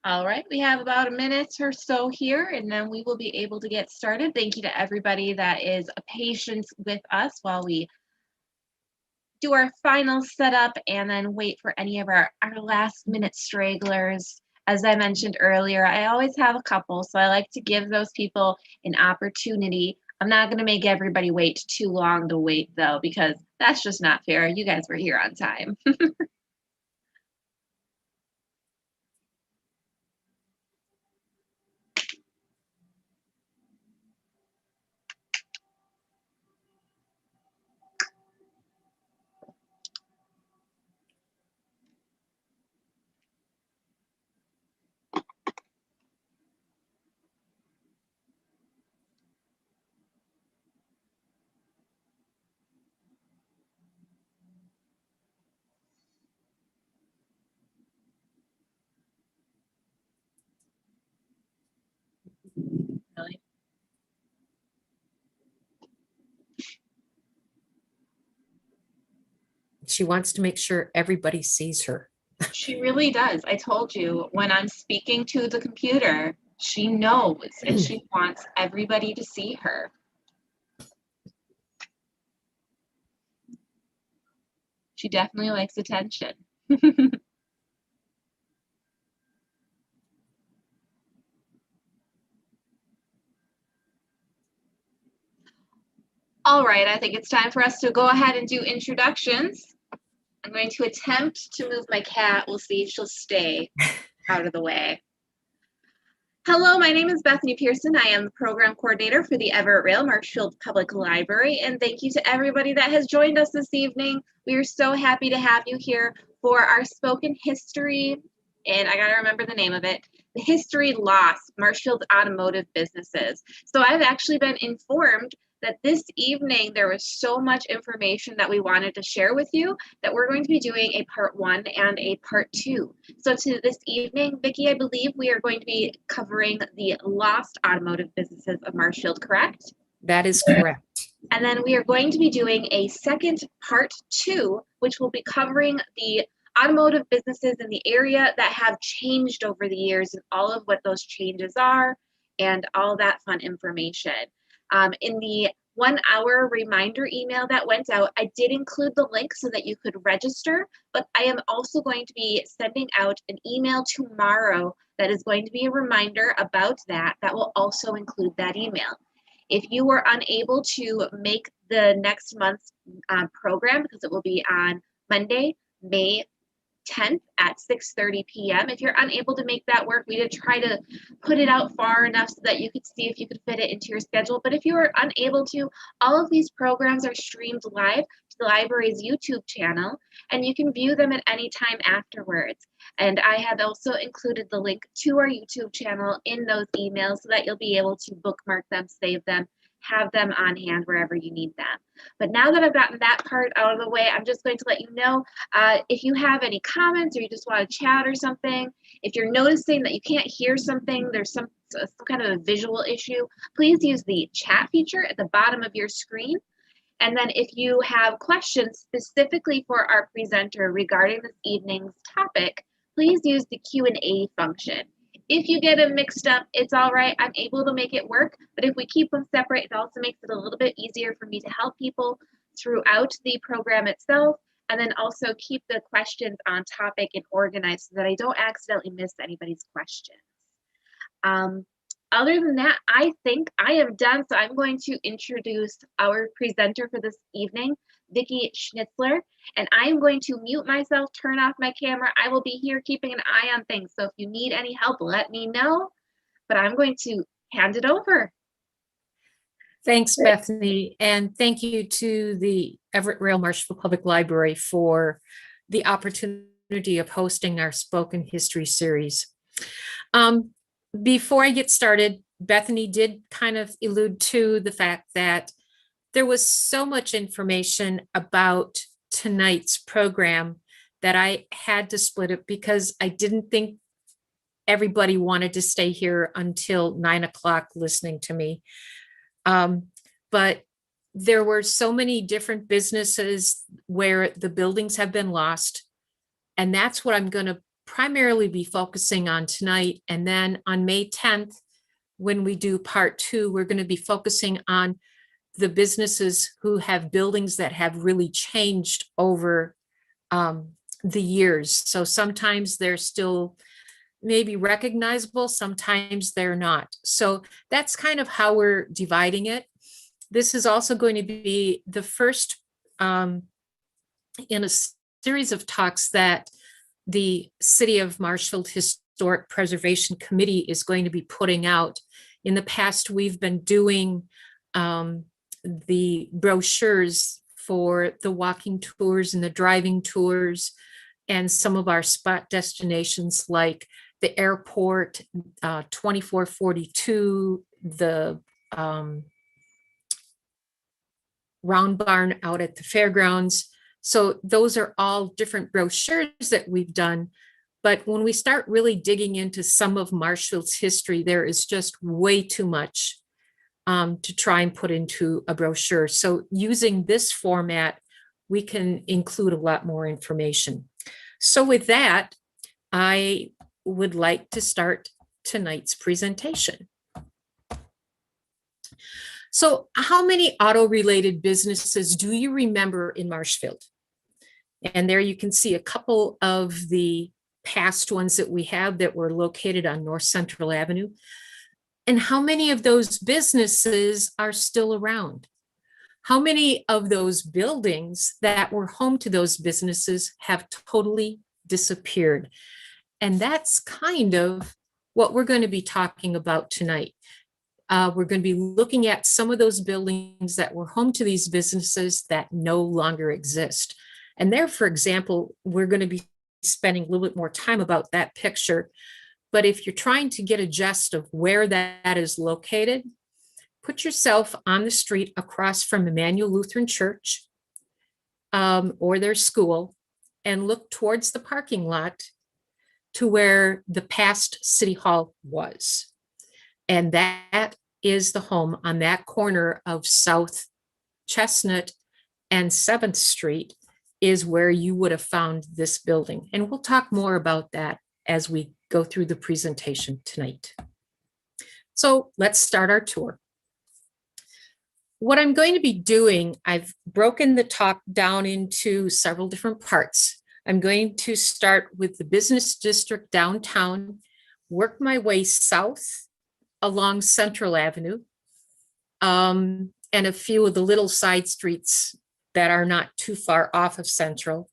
All right, we have about a minute or so here, and then we will be able to get started. Thank you to everybody that is patient with us while we do our final setup and then wait for any of our last minute stragglers. As I mentioned earlier, I always have a couple, so I like to give those people an opportunity. I'm not going to make everybody wait too long to wait, though, because that's just not fair. You guys were here on time. Really? She wants to make sure everybody sees her. She really does. I told you, when I'm speaking to the computer, she knows and she wants everybody to see her. She definitely likes attention. All right, I think it's time for us to go ahead and do introductions. I'm going to attempt to move my cat. We'll see if she'll stay out of the way. Hello, my name is Bethany Pearson. I am the program coordinator for the Everett Roehl Marshfield Public Library, and thank you to everybody that has joined us this evening. We are so happy to have you here for our spoken history, and I gotta remember the name of it, the History Lost, Marshfield's Automotive Businesses. So I've actually been informed that this evening there was so much information that we wanted to share with you that we're going to be doing a part 1 and a part 2. So to this evening, Vicki, I believe we are going to be covering the lost automotive businesses of Marshfield, correct? That is correct. And then we are going to be doing a second part 2, which will be covering the automotive businesses in the area that have changed over the years and all of what those changes are and all that fun information. In the 1 hour reminder email that went out, I did include the link so that you could register, but I am also going to be sending out an email tomorrow that is going to be a reminder about that will also include that email. If you were unable to make the next month's program, because it will be on Monday, May 10th at 6:30 p.m. If you're unable to make that work, we did try to put it out far enough so that you could see if you could fit it into your schedule. But if you are unable to, all of these programs are streamed live to the library's YouTube channel, and you can view them at any time afterwards. And I have also included the link to our YouTube channel in those emails so that you'll be able to bookmark them, save them, have them on hand wherever you need them. But now that I've gotten that part out of the way, I'm just going to let you know if you have any comments or you just want to chat or something, if you're noticing that you can't hear something, there's some kind of a visual issue, please use the chat feature at the bottom of your screen. And then if you have questions specifically for our presenter regarding this evening's topic, please use the Q&A function. If you get them mixed up, it's all right. I'm able to make it work. But if we keep them separate, it also makes it a little bit easier for me to help people throughout the program itself, and then also keep the questions on topic and organized so that I don't accidentally miss anybody's questions. Other than that, I think I am done. So I'm going to introduce our presenter for this evening, Vicki Schnitzler, and I am going to mute myself, turn off my camera. I will be here keeping an eye on things. So if you need any help, let me know, but I'm going to hand it over. Thanks, Bethany. And thank you to the Everett Roehl Marshfield Public Library for the opportunity of hosting our spoken history series. Before I get started, Bethany did kind of allude to the fact that there was so much information about tonight's program that I had to split it because I didn't think everybody wanted to stay here until 9 o'clock listening to me. But there were so many different businesses where the buildings have been lost. And that's what I'm going to primarily be focusing on tonight. And then on May 10th, when we do part 2, we're going to be focusing on the businesses who have buildings that have really changed over the years. So sometimes they're still maybe recognizable, sometimes they're not. So that's kind of how we're dividing it. This is also going to be the first in a series of talks that the City of Marshfield Historic Preservation Committee is going to be putting out. In the past, we've been doing the brochures for the walking tours and the driving tours and some of our spot destinations like the airport, 2442, the round barn out at the fairgrounds. So those are all different brochures that we've done. But when we start really digging into some of Marshfield's history, there is just way too much to try and put into a brochure. So using this format, we can include a lot more information. So with that, I would like to start tonight's presentation. So how many auto-related businesses do you remember in Marshfield? And there you can see a couple of the past ones that we have that were located on North Central Avenue. And how many of those businesses are still around? How many of those buildings that were home to those businesses have totally disappeared? And that's kind of what we're going to be talking about tonight. We're going to be looking at some of those buildings that were home to these businesses that no longer exist. And there, for example, we're going to be spending a little bit more time about that picture. But if you're trying to get a gist of where that is located, put yourself on the street across from Emmanuel Lutheran Church or their school and look towards the parking lot to where the past City Hall was. And that is the home on that corner of South Chestnut and 7th Street is where you would have found this building. And we'll talk more about that as we go through the presentation tonight. So let's start our tour. What I'm going to be doing, I've broken the talk down into several different parts. I'm going to start with the business district downtown, work my way south along Central Avenue, and a few of the little side streets that are not too far off of Central.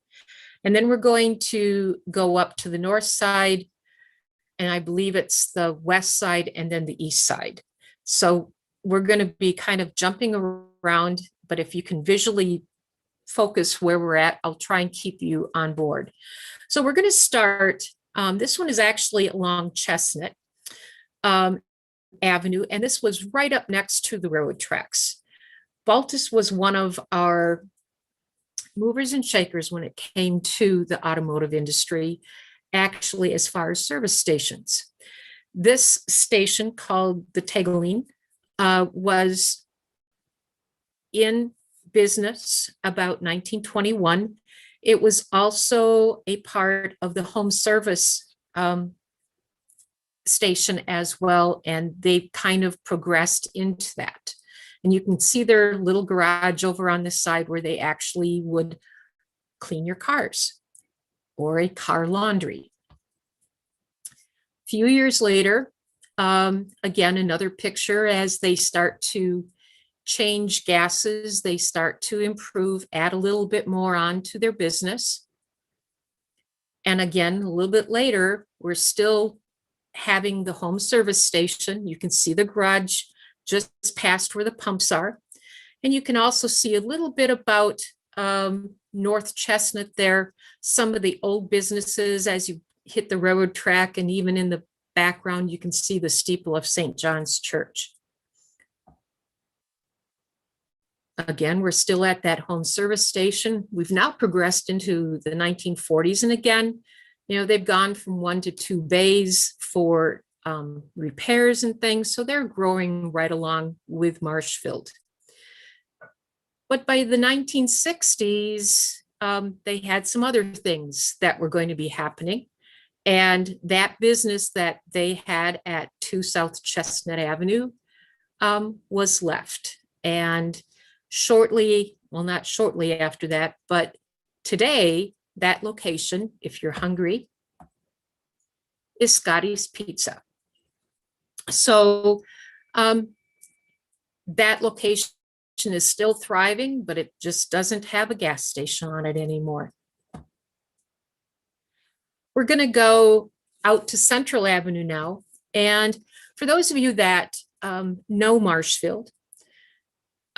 And then we're going to go up to the north side, and I believe it's the west side and then the east side. So we're going to be kind of jumping around, but if you can visually focus where we're at, I'll try and keep you on board. So we're going to start, this one is actually along Chestnut Avenue, and this was right up next to the railroad tracks. Baltus was one of our movers and shakers when it came to the automotive industry, actually as far as service stations. This station called the Tegeline was in business about 1921. It was also a part of the home service station as well, and they kind of progressed into that. And you can see their little garage over on this side where they actually would clean your cars or a car laundry. A few years later, again, another picture as they start to change gases, they start to improve, add a little bit more onto their business. And again, a little bit later, we're still having the home service station. You can see the garage just past where the pumps are. And you can also see a little bit about North Chestnut there, some of the old businesses as you hit the railroad track, and even in the background, you can see the steeple of St. John's Church. Again, we're still at that home service station. We've now progressed into the 1940s. And again, you know, they've gone from 1 to 2 bays for repairs and things. So they're growing right along with Marshfield. But by the 1960s, they had some other things that were going to be happening. And that business that they had at 2 South Chestnut Avenue was left. And shortly, well, not shortly after that, but today, that location, if you're hungry, is Scotty's Pizza. So that location is still thriving, but it just doesn't have a gas station on it anymore. We're going to go out to Central Avenue now. And for those of you that know Marshfield,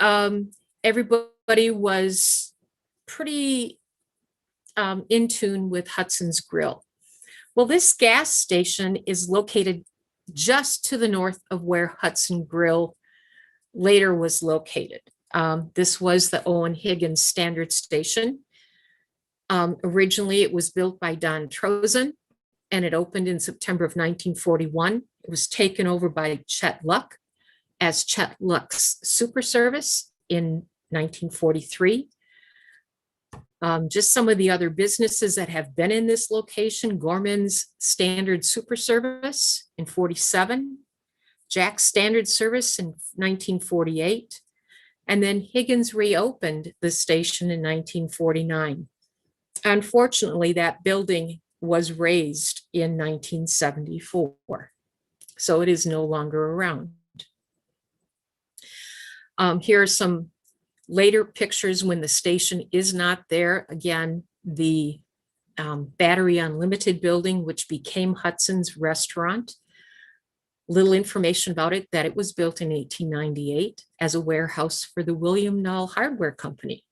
everybody was pretty in tune with Hudson's Grill. Well, this gas station is located just to the north of where Hudson Grill later was located. This was the Owen Higgins Standard Station. Originally, it was built by Don Trozen, and it opened in September of 1941. It was taken over by Chet Luck as Chet Luck's Super Service in 1943. Just some of the other businesses that have been in this location: Gorman's Standard Super Service in 47, Jack's Standard Service in 1948, and then Higgins reopened the station in 1949. Unfortunately, that building was razed in 1974, so it is no longer around. Here are some later pictures when the station is not there. Again, the Battery Unlimited building, which became Hudson's Restaurant. Little information about it, that it was built in 1898 as a warehouse for the William Null Hardware Company.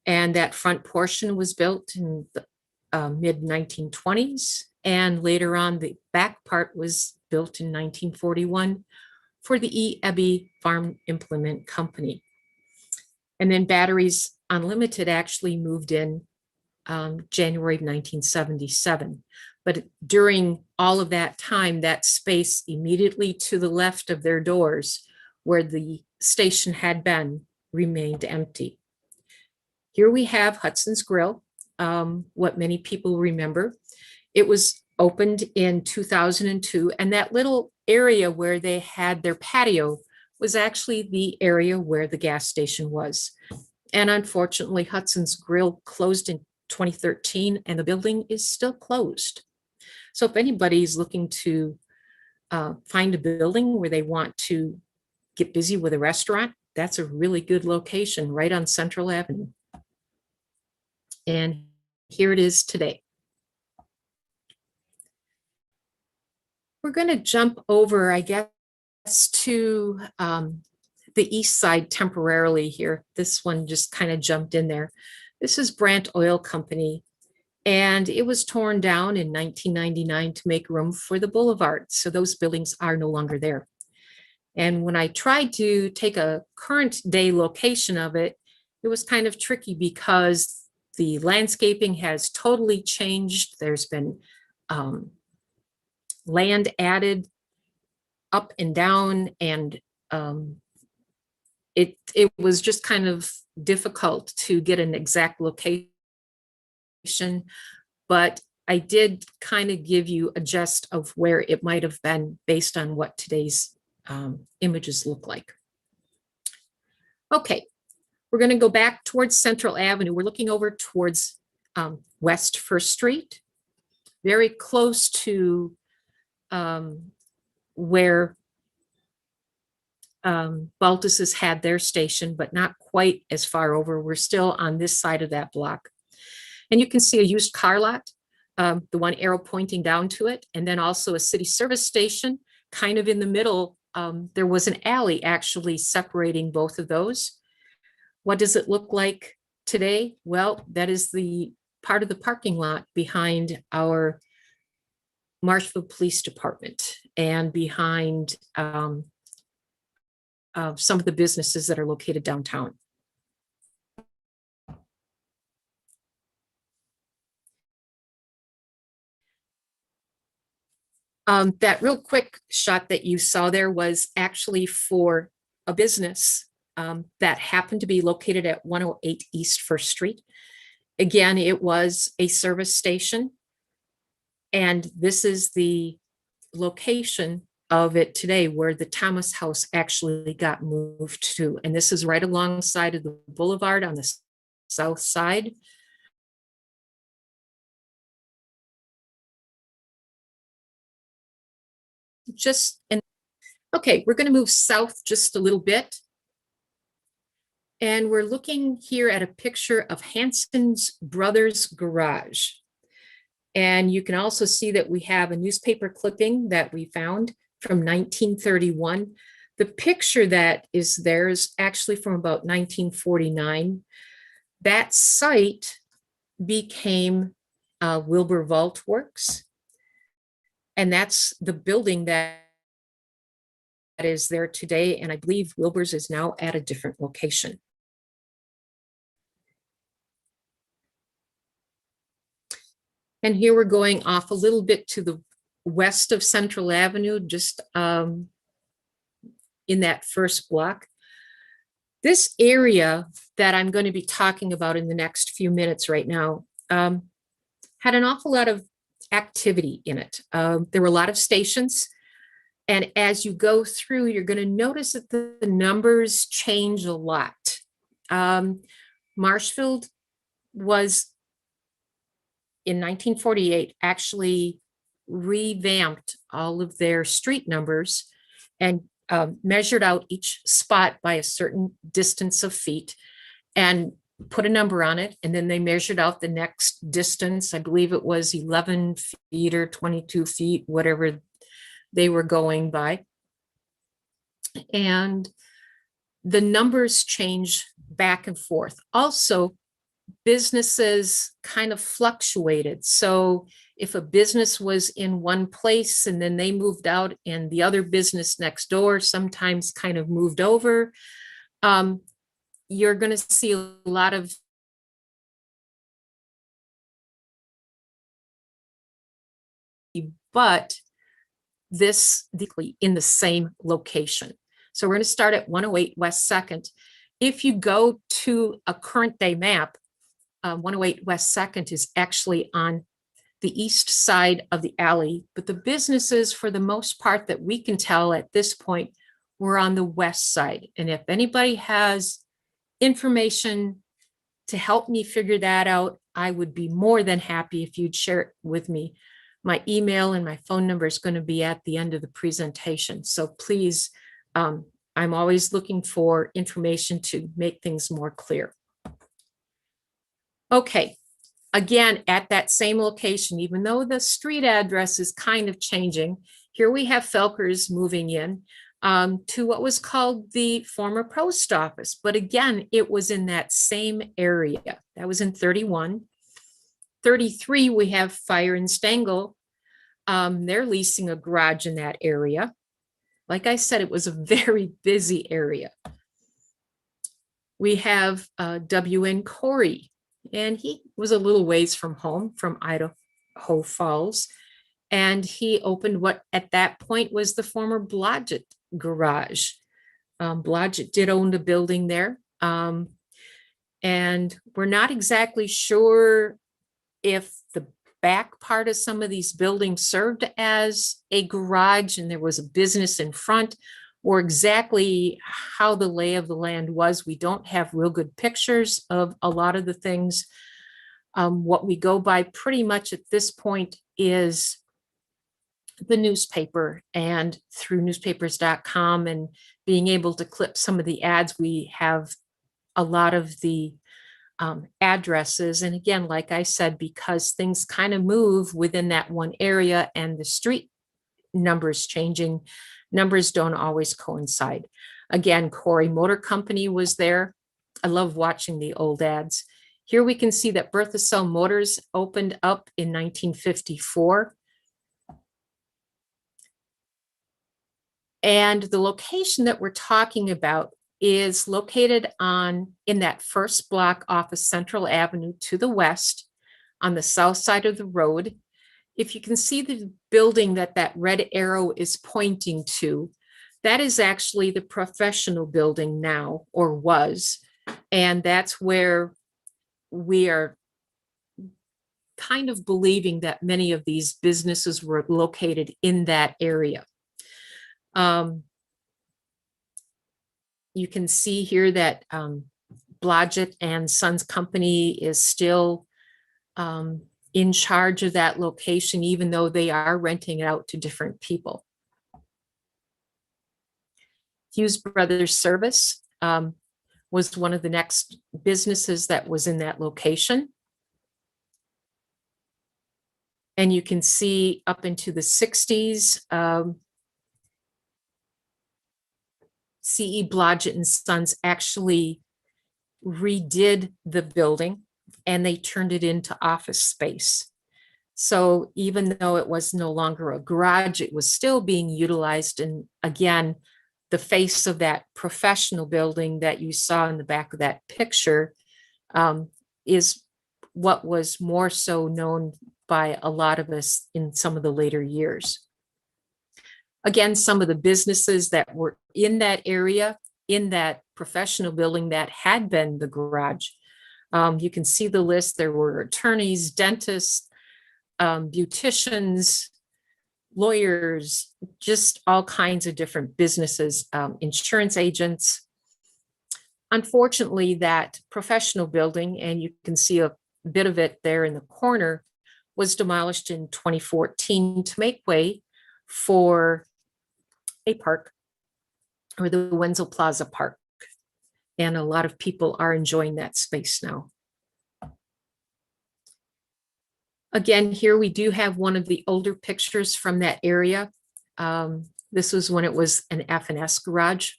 And that front portion was built in the mid-1920s. And later on, the back part was built in 1941 for the E. Ebby Farm Implement Company. And then Batteries Unlimited actually moved in January of 1977. But during all of that time, that space immediately to the left of their doors, where the station had been, remained empty. Here we have Hudson's Grill, what many people remember. It was opened in 2002, and that little area where they had their patio was actually the area where the gas station was. And unfortunately, Hudson's Grill closed in 2013, and the building is still closed. So if anybody's looking to find a building where they want to get busy with a restaurant, that's a really good location right on Central Avenue. And here it is today. We're going to jump over, I guess, to the east side temporarily here. This one just kind of jumped in there. This is Brandt Oil Company, and it was torn down in 1999 to make room for the boulevard. So those buildings are no longer there. And when I tried to take a current day location of it, it was kind of tricky because the landscaping has totally changed. There's been land added up and down, and it was just kind of difficult to get an exact location. But I did kind of give you a gist of where it might have been based on what today's images look like. Okay, we're going to go back towards Central Avenue. We're looking over towards West First Street, very close to where Baltus's had their station, but not quite as far over. We're still on this side of that block. And you can see a used car lot, the one arrow pointing down to it, and then also a city service station. Kind of in the middle, there was an alley actually separating both of those. What does it look like today? Well, that is the part of the parking lot behind our Marshfield Police Department and behind some of the businesses that are located downtown. That real quick shot that you saw there was actually for a business that happened to be located at 108 East First Street. Again, it was a service station. And this is the location of it today, where the Thomas House actually got moved to. And this is right alongside of the boulevard on the south side. Okay, we're going to move south just a little bit. And we're looking here at a picture of Hanson's Brothers Garage. And you can also see that we have a newspaper clipping that we found from 1931. The picture that is there is actually from about 1949. That site became Wilbur Vault Works. And that's the building that is there today. And I believe Wilbur's is now at a different location. And here we're going off a little bit to the west of Central Avenue, just in that first block. This area that I'm going to be talking about in the next few minutes right now had an awful lot of activity in it. There were a lot of stations. And as you go through, you're going to notice that the numbers change a lot. Marshfield was, in 1948, actually revamped all of their street numbers and measured out each spot by a certain distance of feet and put a number on it. And then they measured out the next distance. I believe it was 11 feet or 22 feet, whatever they were going by. And the numbers change back and forth. Also, businesses kind of fluctuated. So if a business was in one place and then they moved out and the other business next door sometimes kind of moved over, you're going to see a lot of but this in the same location. So we're going to start at 108 West 2nd. If you go to a current day map, 108 West 2nd is actually on the east side of the alley, but the businesses, for the most part that we can tell at this point, were on the west side. And if anybody has information to help me figure that out, I would be more than happy if you'd share it with me. My email and my phone number is going to be at the end of the presentation. So please, I'm always looking for information to make things more clear. Okay, again, at that same location, even though the street address is kind of changing, here we have Felkers moving in to what was called the former post office. But again, it was in that same area. That was in 31. 33, we have Fire and Stengel. They're leasing a garage in that area. Like I said, it was a very busy area. We have W.N. Corey, and he was a little ways from home, from Idaho Falls. And he opened what at that point was the former Blodgett garage. Blodgett did own the building there. And we're not exactly sure if the back part of some of these buildings served as a garage and there was a business in front, or exactly how the lay of the land was. We don't have real good pictures of a lot of the things. What we go by pretty much at this point is the newspaper, and through newspapers.com and being able to clip some of the ads, we have a lot of the addresses. And again, like I said, because things kind of move within that one area and the street numbers changing, numbers don't always coincide. Again, Corey Motor Company was there. I love watching the old ads. Here we can see that Bertha Cell Motors opened up in 1954. And the location that we're talking about is located in that first block off of Central Avenue to the west on the south side of the road. If you can see the building that red arrow is pointing to, that is actually the professional building now, or was. And that's where we are kind of believing that many of these businesses were located in that area. You can see here that Blodgett and Sons Company is still in charge of that location, even though they are renting it out to different people. Hughes Brothers Service was one of the next businesses that was in that location. And you can see up into the 60s, C.E. Blodgett and Sons actually redid the building and they turned it into office space. So even though it was no longer a garage, it was still being utilized. And again, the face of that professional building that you saw in the back of that picture is what was more so known by a lot of us in some of the later years. Again, some of the businesses that were in that area, in that professional building that had been the garage. You can see the list. There were attorneys, dentists, beauticians, lawyers, just all kinds of different businesses, insurance agents. Unfortunately, that professional building, and you can see a bit of it there in the corner, was demolished in 2014 to make way for a park, or the Wenzel Plaza Park. And a lot of people are enjoying that space now. Again, here we do have one of the older pictures from that area. This was when it was an F&S garage.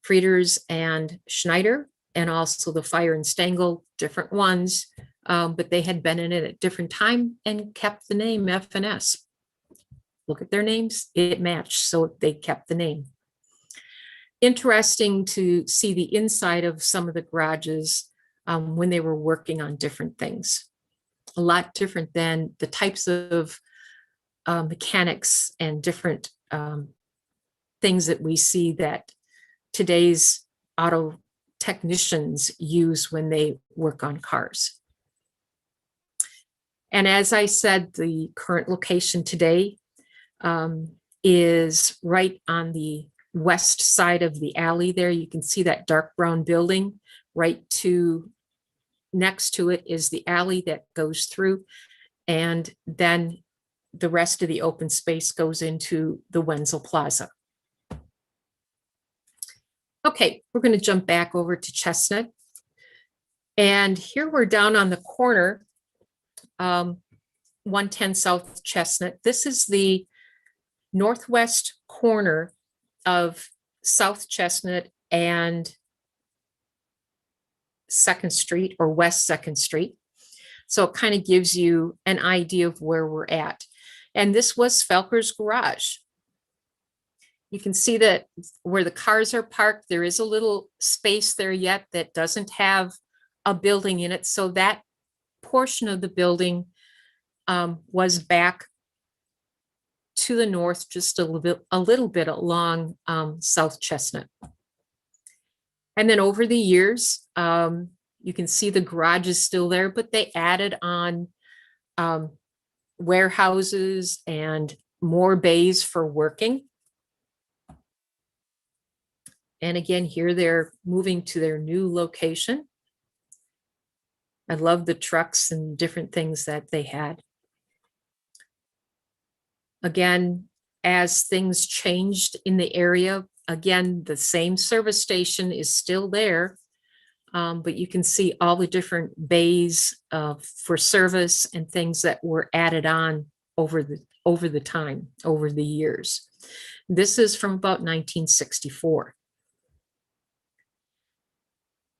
Frieders and Schneider, and also the Fire and Stengel, different ones, but they had been in it at different time and kept the name F&S. Look at their names, it matched, so they kept the name. Interesting to see the inside of some of the garages when they were working on different things. A lot different than the types of mechanics and different things that we see that today's auto technicians use when they work on cars. And as I said, the current location today is right on the west side of the alley there. You can see that dark brown building. Right to next to it is the alley that goes through, and then the rest of the open space goes into the Wenzel Plaza. Okay, we're going to jump back over to Chestnut. And here we're down on the corner, 110 South Chestnut. This is the northwest corner of South Chestnut and 2nd Street, or West 2nd Street. So it kind of gives you an idea of where we're at. And this was Felker's garage. You can see that where the cars are parked, there is a little space there yet that doesn't have a building in it. So that portion of the building was back to the north, just a little bit along South Chestnut. And then over the years, you can see the garage is still there, but they added on warehouses and more bays for working. And again, here they're moving to their new location. I love the trucks and different things that they had. Again, as things changed in the area, again, the same service station is still there, but you can see all the different bays for service and things that were added on over the years. This is from about 1964.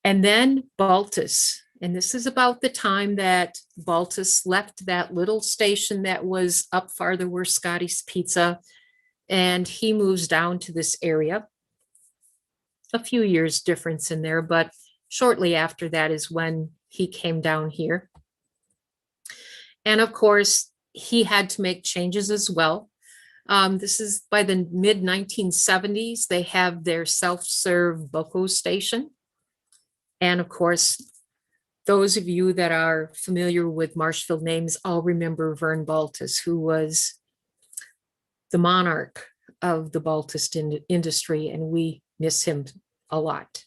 And then Baltus, and this is about the time that Baltus left that little station that was up farther where Scotty's Pizza, and he moves down to this area. A few years difference in there, but shortly after that is when he came down here. And of course, he had to make changes as well. This is by the mid 1970s. They have their self-serve Boco station. And of course, those of you that are familiar with Marshfield names all remember Vern Baltus, who was the monarch of the Baltus industry, and we miss him a lot.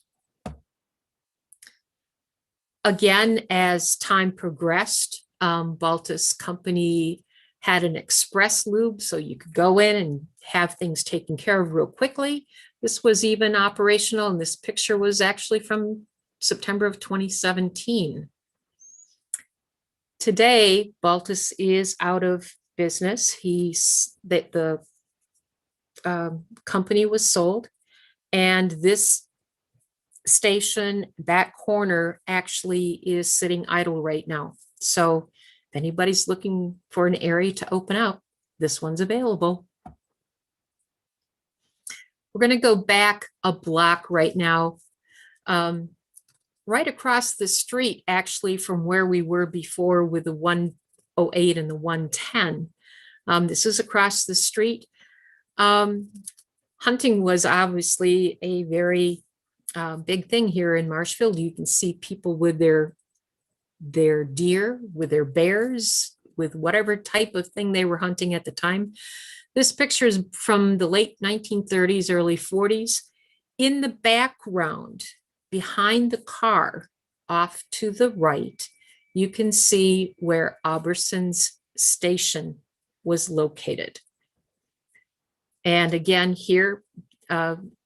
Again, as time progressed, Baltus Company had an express lube, so you could go in and have things taken care of real quickly. This was even operational, and this picture was actually from September of 2017. Today, Baltus is out of business. The company was sold, and this station, that corner, actually is sitting idle right now. So if anybody's looking for an area to open up, this one's available. We're going to go back a block right now, right across the street, actually, from where we were before with the 108 and the 110. This is across the street. Hunting was obviously a very big thing here in Marshfield. You can see people with their deer, with their bears, with whatever type of thing they were hunting at the time. This picture is from the late 1930s, early 40s. In the background, behind the car, off to the right, you can see where Alberson's station was located. And again, here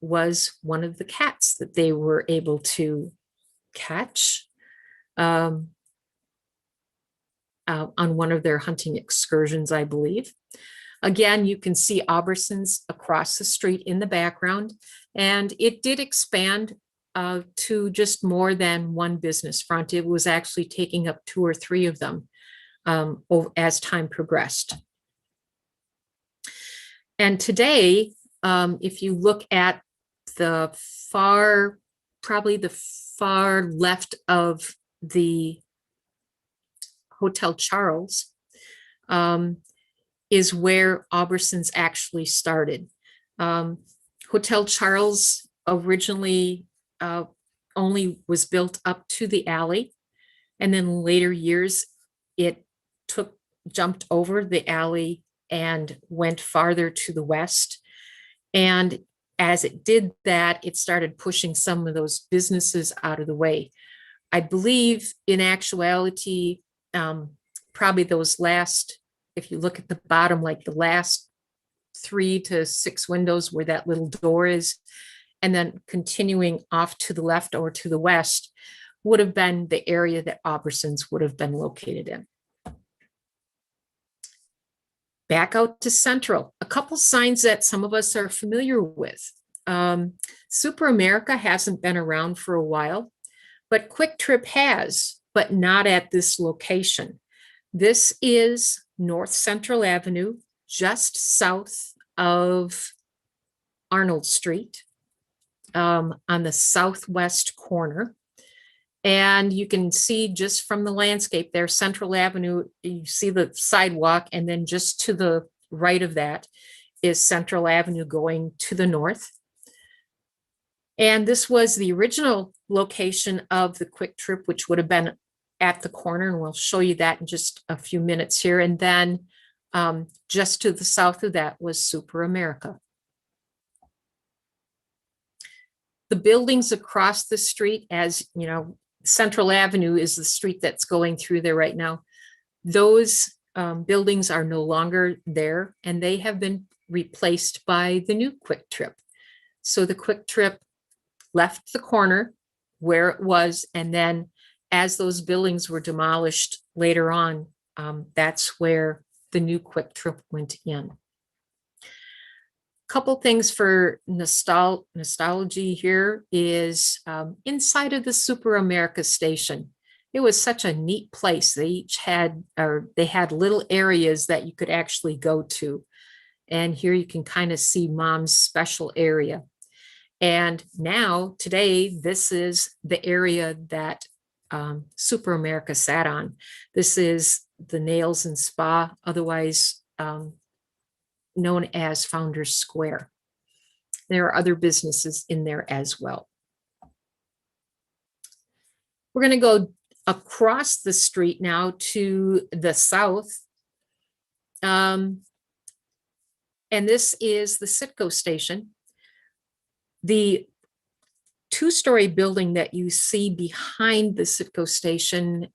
was one of the cats that they were able to catch on one of their hunting excursions, I believe. Again, you can see Alberson's across the street in the background, and it did expand to just more than one business front. It was actually taking up 2 or 3 of them as time progressed. And today, if you look at probably the far left of the Hotel Charles, is where Alberson's actually started. Hotel Charles originally only was built up to the alley, and then later years it jumped over the alley and went farther to the west. And as it did that, it started pushing some of those businesses out of the way. I believe in actuality, probably those last, if you look at the bottom, like the last 3 to 6 windows where that little door is, and then continuing off to the left or to the west, would have been the area that Alberson's would have been located in. Back out to Central, a couple signs that some of us are familiar with. Super America hasn't been around for a while, but Quick Trip has, but not at this location. This is North Central Avenue, just south of Arnold Street, on the southwest corner. And you can see just from the landscape there, Central Avenue, you see the sidewalk, and then just to the right of that is Central Avenue going to the north. And this was the original location of the Quick Trip, which would have been at the corner, and we'll show you that in just a few minutes here. And then just to the south of that was Super America. The buildings across the street, as you know, Central Avenue is the street that's going through there right now. Those buildings are no longer there, and they have been replaced by the new Quick Trip. So the Quick Trip left the corner where it was, and then as those buildings were demolished later on, that's where the new Quick Trip went in. Couple things for nostalgia here is inside of the Super America station. It was such a neat place. They had little areas that you could actually go to. And here you can kind of see Mom's special area. And now today, this is the area that Super America sat on. This is the Nails and Spa, otherwise known as Founders Square. There are other businesses in there as well. We're going to go across the street now to the south. And this is the Citgo station. The two-story building that you see behind the Citgo station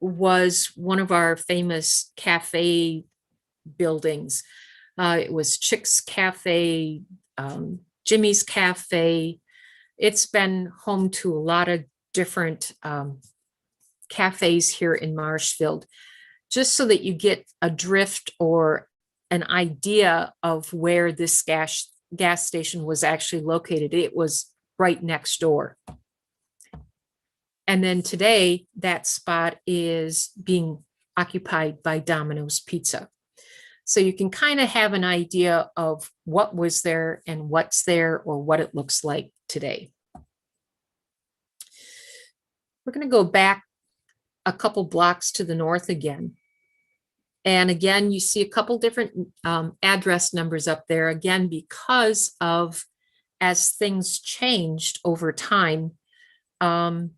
was one of our famous cafe buildings. It was Chick's Cafe, Jimmy's Cafe. It's been home to a lot of different cafes here in Marshfield, just so that you get a drift or an idea of where this gas station was actually located. It was right next door. And then today, that spot is being occupied by Domino's Pizza. So you can kind of have an idea of what was there and what's there or what it looks like today. We're going to go back a couple blocks to the north again. And again, you see a couple different address numbers up there, again, because of as things changed over time, the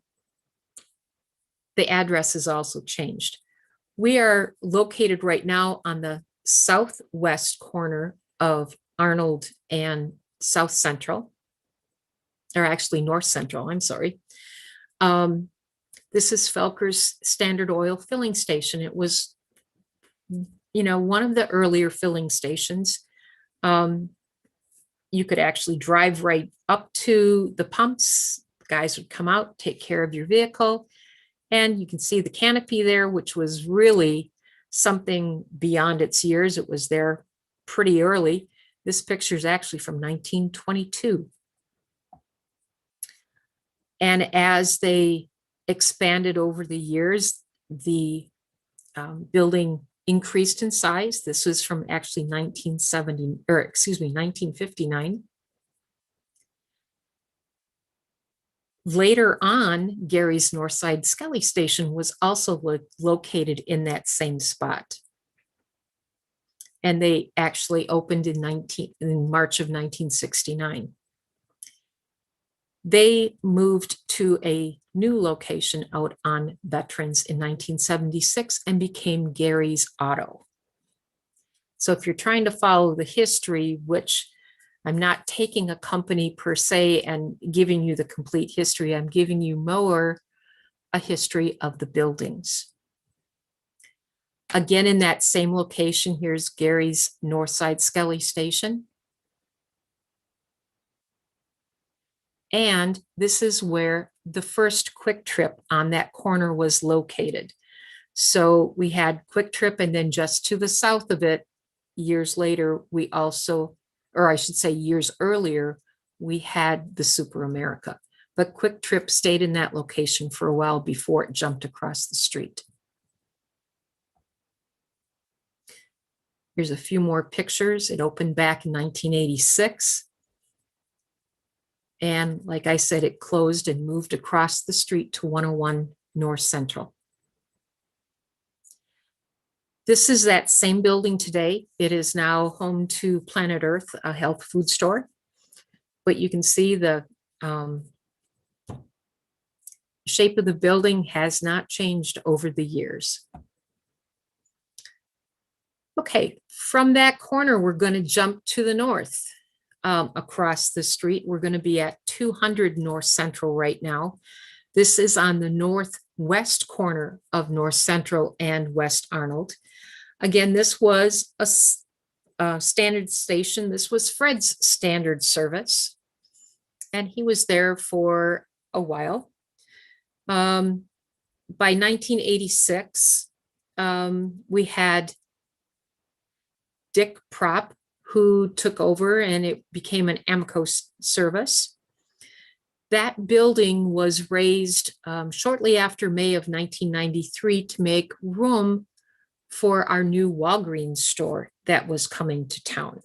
address has also changed. We are located right now on the southwest corner of Arnold and South Central, or actually North Central, I'm sorry. This is Felker's Standard Oil filling station. It was, you know, one of the earlier filling stations. You could actually drive right up to the pumps. The guys would come out, take care of your vehicle. And you can see the canopy there, which was really something beyond its years. It was there pretty early. This picture is actually from 1922. And as they expanded over the years, the building increased in size. This was from actually 1959. Later on, Gary's Northside Skelly Station was also located in that same spot. And they actually opened in March of 1969. They moved to a new location out on Veterans in 1976 and became Gary's Auto. So if you're trying to follow the history, which I'm not taking a company per se and giving you the complete history, I'm giving you more a history of the buildings. Again, in that same location, here's Gary's Northside Skelly Station. And this is where the first Quick Trip on that corner was located. So we had Quick Trip, and then just to the south of it, years later, we also, or I should say years earlier, we had the Super America. But Quick Trip stayed in that location for a while before it jumped across the street. Here's a few more pictures. It opened back in 1986. And like I said, it closed and moved across the street to 101 North Central. This is that same building today. It is now home to Planet Earth, a health food store. But you can see the shape of the building has not changed over the years. Okay, from that corner, we're going to jump to the north. Across the street, we're going to be at 200 North Central right now. This is on the northwest corner of North Central and West Arnold. Again, this was a standard station. This was Fred's standard service, and he was there for a while. By 1986, we had Dick Propp, who took over, and it became an Amico service. That building was raised shortly after May of 1993 to make room for our new Walgreens store that was coming to town.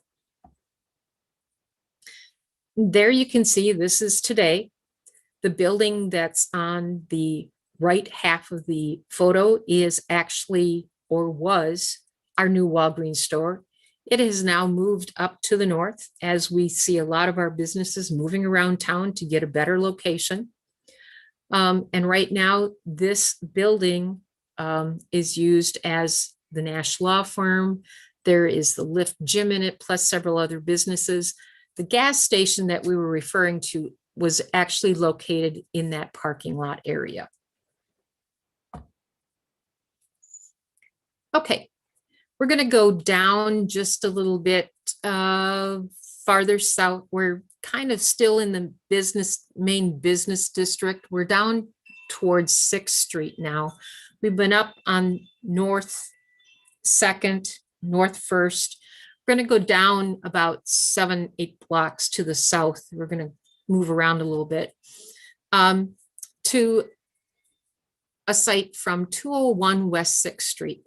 There you can see, this is today. The building that's on the right half of the photo is actually, or was, our new Walgreens store. It has now moved up to the north, as we see a lot of our businesses moving around town to get a better location. And right now, this building is used as the Nash Law Firm. There is the Lift Gym in it, plus several other businesses. The gas station that we were referring to was actually located in that parking lot area. Okay, we're going to go down just a little bit farther south. We're kind of still in the main business district. We're down towards 6th Street now. We've been up on North 2nd, North 1st. We're going to go down about 7-8 blocks to the south. We're going to move around a little bit to a site from 201 West 6th Street.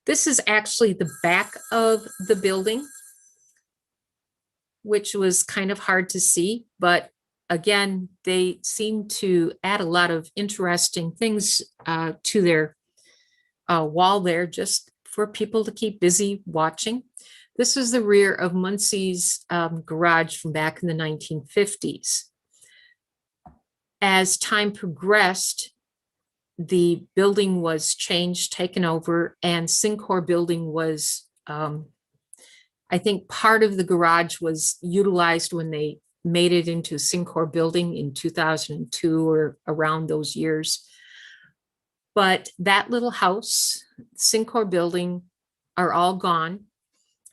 This is actually the back of the building, which was kind of hard to see, but again, they seem to add a lot of interesting things to their wall there, just for people to keep busy watching. This is the rear of Muncie's garage from back in the 1950s. As time progressed, the building was changed, taken over, and Syncor building was, I think part of the garage was utilized when they made it into Syncor building in 2002 or around those years. But that little house, Syncor building, are all gone.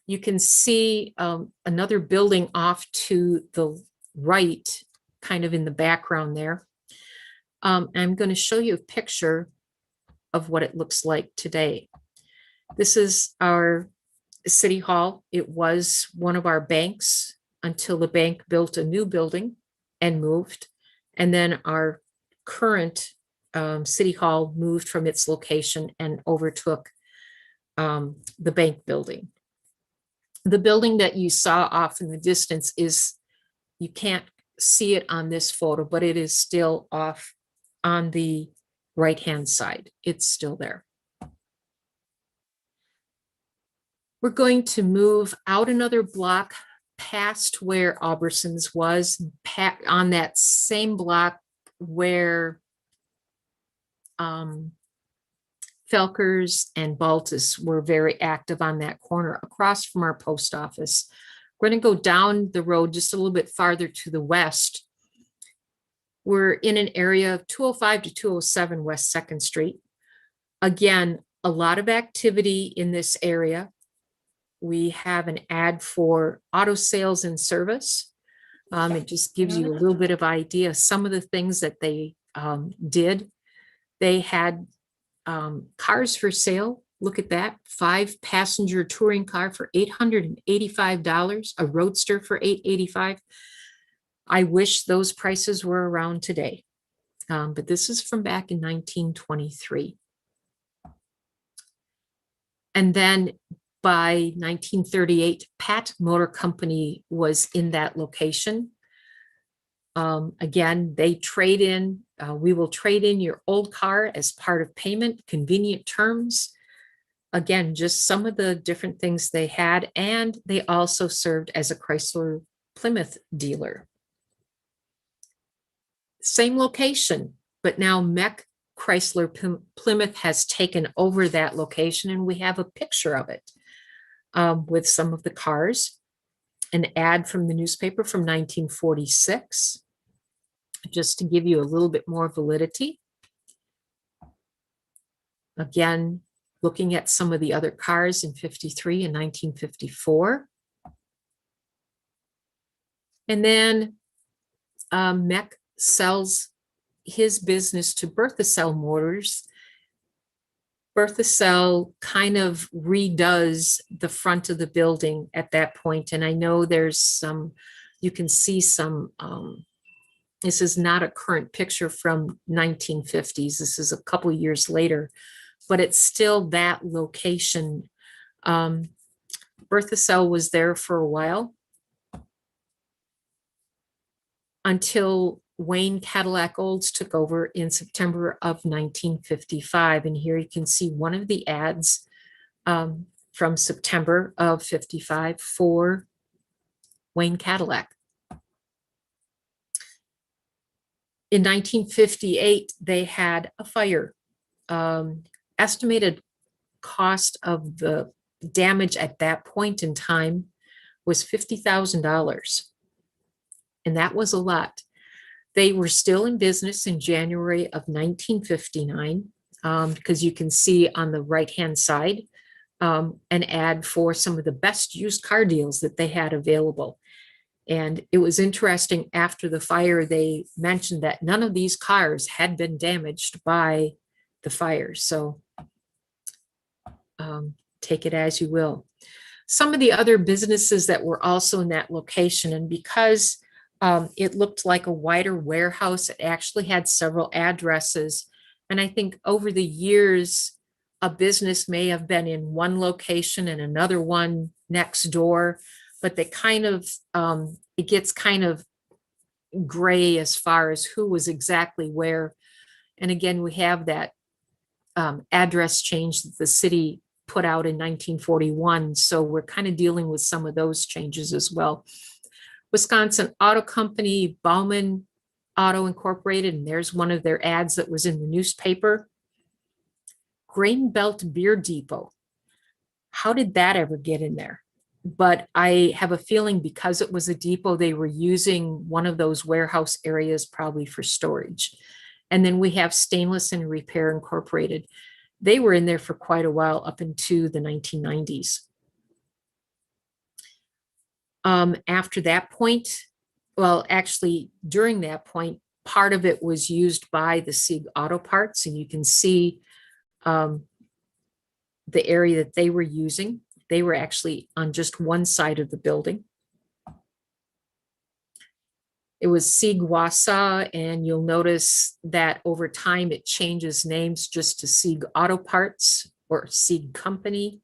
You can see another building off to the right, kind of in the background there. I'm going to show you a picture of what it looks like today. This is our City Hall. It was one of our banks until the bank built a new building and moved. And then our current City Hall moved from its location and overtook the bank building. The building that you saw off in the distance is, you can't see it on this photo, but it is still off on the right-hand side. It's still there. We're going to move out another block past where Alberson's was, on that same block where Felkers and Baltus were very active on that corner across from our post office. We're going to go down the road just a little bit farther to the west. We're in an area of 205 to 207 West 2nd Street. Again, a lot of activity in this area. We have an ad for auto sales and service. It just gives you a little bit of idea. Some of the things that they did. They had cars for sale. Look at that, 5-passenger touring car for $885, a Roadster for $885. I wish those prices were around today, but this is from back in 1923. And then by 1938, Pat Motor Company was in that location. Again, they trade in, we will trade in your old car as part of payment, convenient terms. Again, just some of the different things they had, and they also served as a Chrysler Plymouth dealer. Same location, but now Mech Chrysler Plymouth has taken over that location, and we have a picture of it with some of the cars. An ad from the newspaper from 1946, just to give you a little bit more validity. Again, looking at some of the other cars in 53 and 1954. And then Mech sells his business to Berthasell Motors. Berthasell kind of redoes the front of the building at that point. And I know there's some, you can see some, this is not a current picture from 1950s. This is a couple years later, but it's still that location. Berthasell was there for a while until Wayne Cadillac Olds took over in September of 1955. And here you can see one of the ads from September of 55 for Wayne Cadillac. In 1958, they had a fire. Estimated cost of the damage at that point in time was $50,000. And that was a lot. They were still in business in January of 1959, because you can see on the right-hand side an ad for some of the best used car deals that they had available. And it was interesting, after the fire, they mentioned that none of these cars had been damaged by the fire. So take it as you will. Some of the other businesses that were also in that location, and because it looked like a wider warehouse, it actually had several addresses. And I think over the years, a business may have been in one location and another one next door, but they kind of, it gets kind of gray as far as who was exactly where. And again, we have that address change that the city put out in 1941. So we're kind of dealing with some of those changes as well. Wisconsin Auto Company, Bauman Auto Incorporated, and there's one of their ads that was in the newspaper. Grain Belt Beer Depot. How did that ever get in there? But I have a feeling because it was a depot, they were using one of those warehouse areas probably for storage. And then we have Stainless and Repair Incorporated. They were in there for quite a while, up into the 1990s. After that point, well, actually during that point, part of it was used by the Sieg Auto Parts, and you can see the area that they were using. They were actually on just one side of the building. It was Sieg Wausau, and you'll notice that over time it changes names just to Sieg Auto Parts or Sieg Company.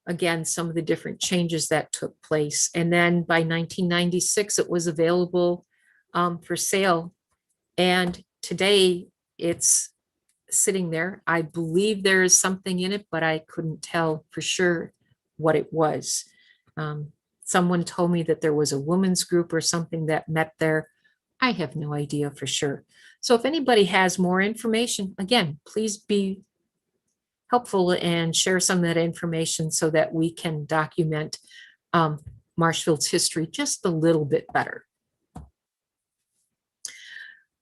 Again, some of the different changes that took place. And then by 1996, it was available for sale. And today it's sitting there. I believe there is something in it, but I couldn't tell for sure what it was. Someone told me that there was a women's group or something that met there. I have no idea for sure. So if anybody has more information, again, please be helpful and share some of that information so that we can document Marshfield's history just a little bit better.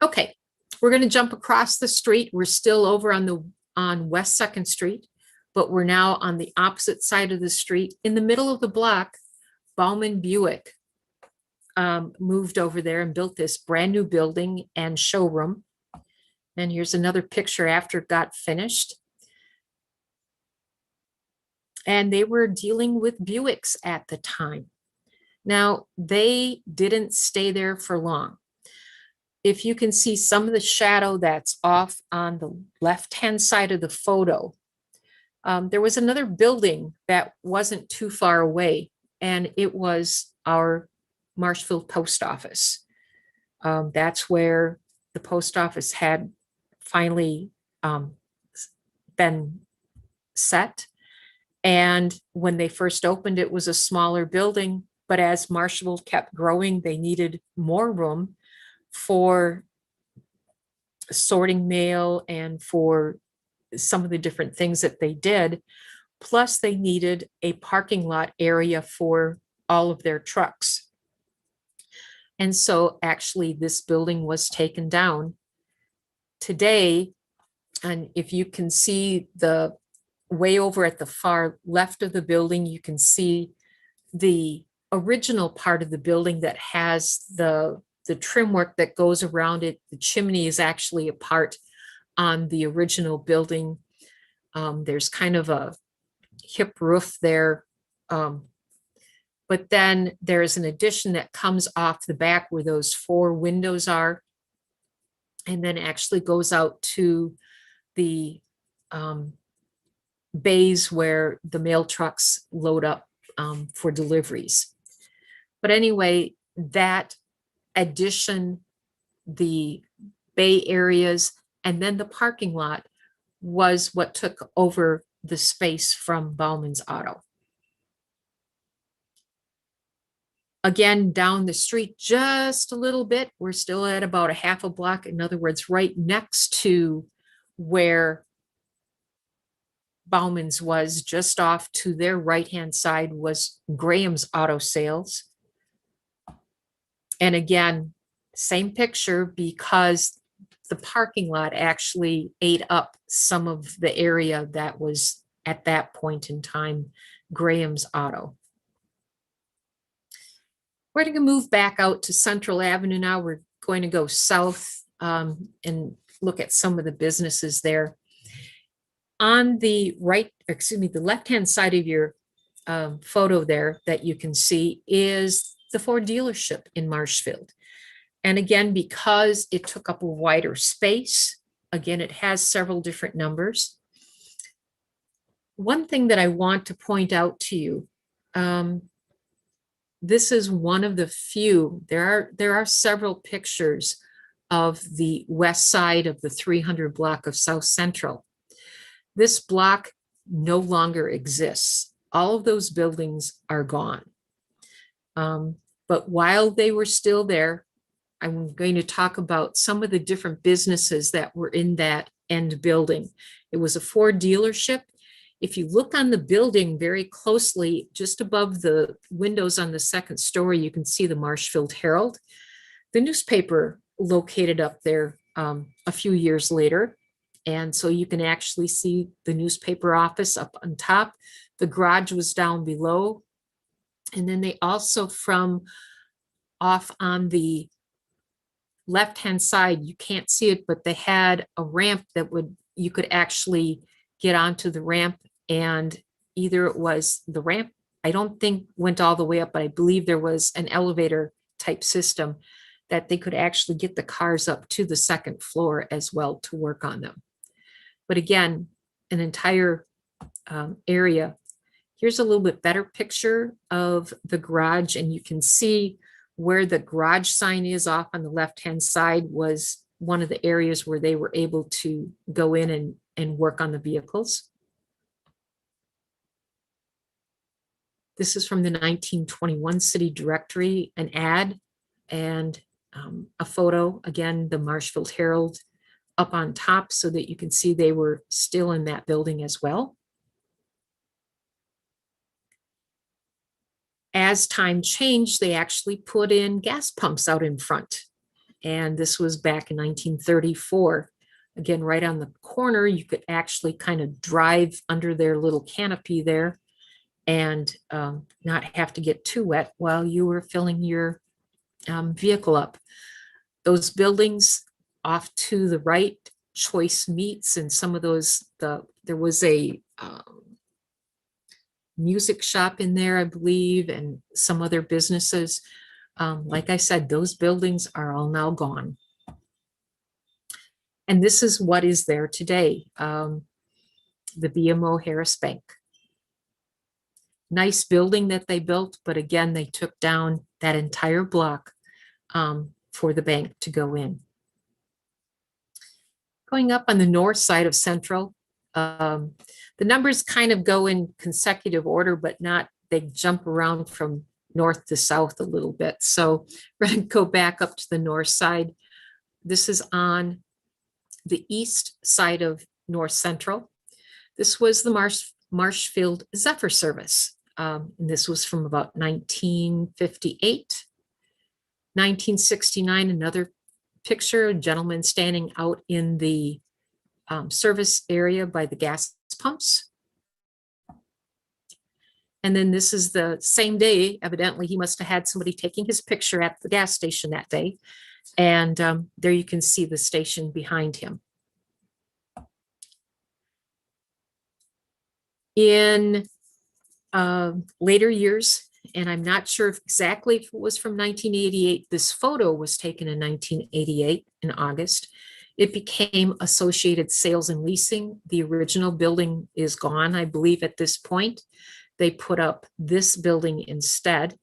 Okay, we're going to jump across the street. We're still over on West 2nd Street, but we're now on the opposite side of the street. In the middle of the block, Bauman Buick moved over there and built this brand new building and showroom. And here's another picture after it got finished. And they were dealing with Buicks at the time. Now, they didn't stay there for long. If you can see some of the shadow that's off on the left-hand side of the photo, there was another building that wasn't too far away, and it was our Marshfield post office. That's where the post office had finally been set. And when they first opened, it was a smaller building, but as Marshfield kept growing, they needed more room for sorting mail and for some of the different things that they did. Plus, they needed a parking lot area for all of their trucks. And so actually this building was taken down. Today, and if you can see the way over at the far left of the building, you can see the original part of the building that has the trim work that goes around it. The chimney is actually a part on the original building. There's kind of a hip roof there. But then there's an addition that comes off the back where those 4 windows are, and then actually goes out to the bays where the mail trucks load up for deliveries. But anyway, that addition, the bay areas, and then the parking lot was what took over the space from Bauman's Auto. Again, down the street just a little bit, we're still at about a half a block. In other words, right next to where Bauman's was, just off to their right-hand side was Graham's Auto Sales. And again, same picture, because the parking lot actually ate up some of the area that was at that point in time Graham's Auto. We're going to move back out to Central Avenue now. We're going to go south and look at some of the businesses there. On the right, excuse me, the left-hand side of your photo there that you can see is the Ford dealership in Marshfield. And again, because it took up a wider space, again, it has several different numbers. One thing that I want to point out to you, this is one of the few, there are several pictures of the west side of the 300 block of South Central. This block no longer exists. All of those buildings are gone. But while they were still there, I'm going to talk about some of the different businesses that were in that end building. It was a Ford dealership. If you look on the building very closely, just above the windows on the second story, you can see the Marshfield Herald, the newspaper located up there a few years later. And so you can actually see the newspaper office up on top. The garage was down below. And then they also, from off on the left-hand side, you can't see it, but they had a ramp that you could actually get onto the ramp, and either it was the ramp, I don't think went all the way up, but I believe there was an elevator type system that they could actually get the cars up to the second floor as well to work on them. But again, an entire area. Here's a little bit better picture of the garage, and you can see where the garage sign is off on the left-hand side was one of the areas where they were able to go in and work on the vehicles. This is from the 1921 City Directory, an ad and a photo, again, the Marshfield Herald up on top so that you can see they were still in that building as well. As time changed, they actually put in gas pumps out in front. And this was back in 1934. Again, right on the corner, you could actually kind of drive under their little canopy there and not have to get too wet while you were filling your vehicle up. Those buildings off to the right, Choice Meats, and some of those, there was a music shop in there, I believe, and some other businesses. Like I said, those buildings are all now gone. And this is what is there today, the BMO Harris Bank. Nice building that they built, but again, they took down that entire block for the bank to go in. Going up on the north side of Central, the numbers kind of go in consecutive order, but not, they jump around from north to south a little bit. So we're going to go back up to the north side. This is on the east side of North Central. This was the Marshfield Zephyr service. And this was from about 1958. 1969, another picture, a gentleman standing out in the service area by the gas pumps. And then this is the same day. Evidently, he must have had somebody taking his picture at the gas station that day. And there you can see the station behind him. In later years, and I'm not sure exactly if it was from 1988, this photo was taken in 1988 in August. It became Associated Sales and Leasing. The original building is gone, I believe, at this point. They put up this building instead.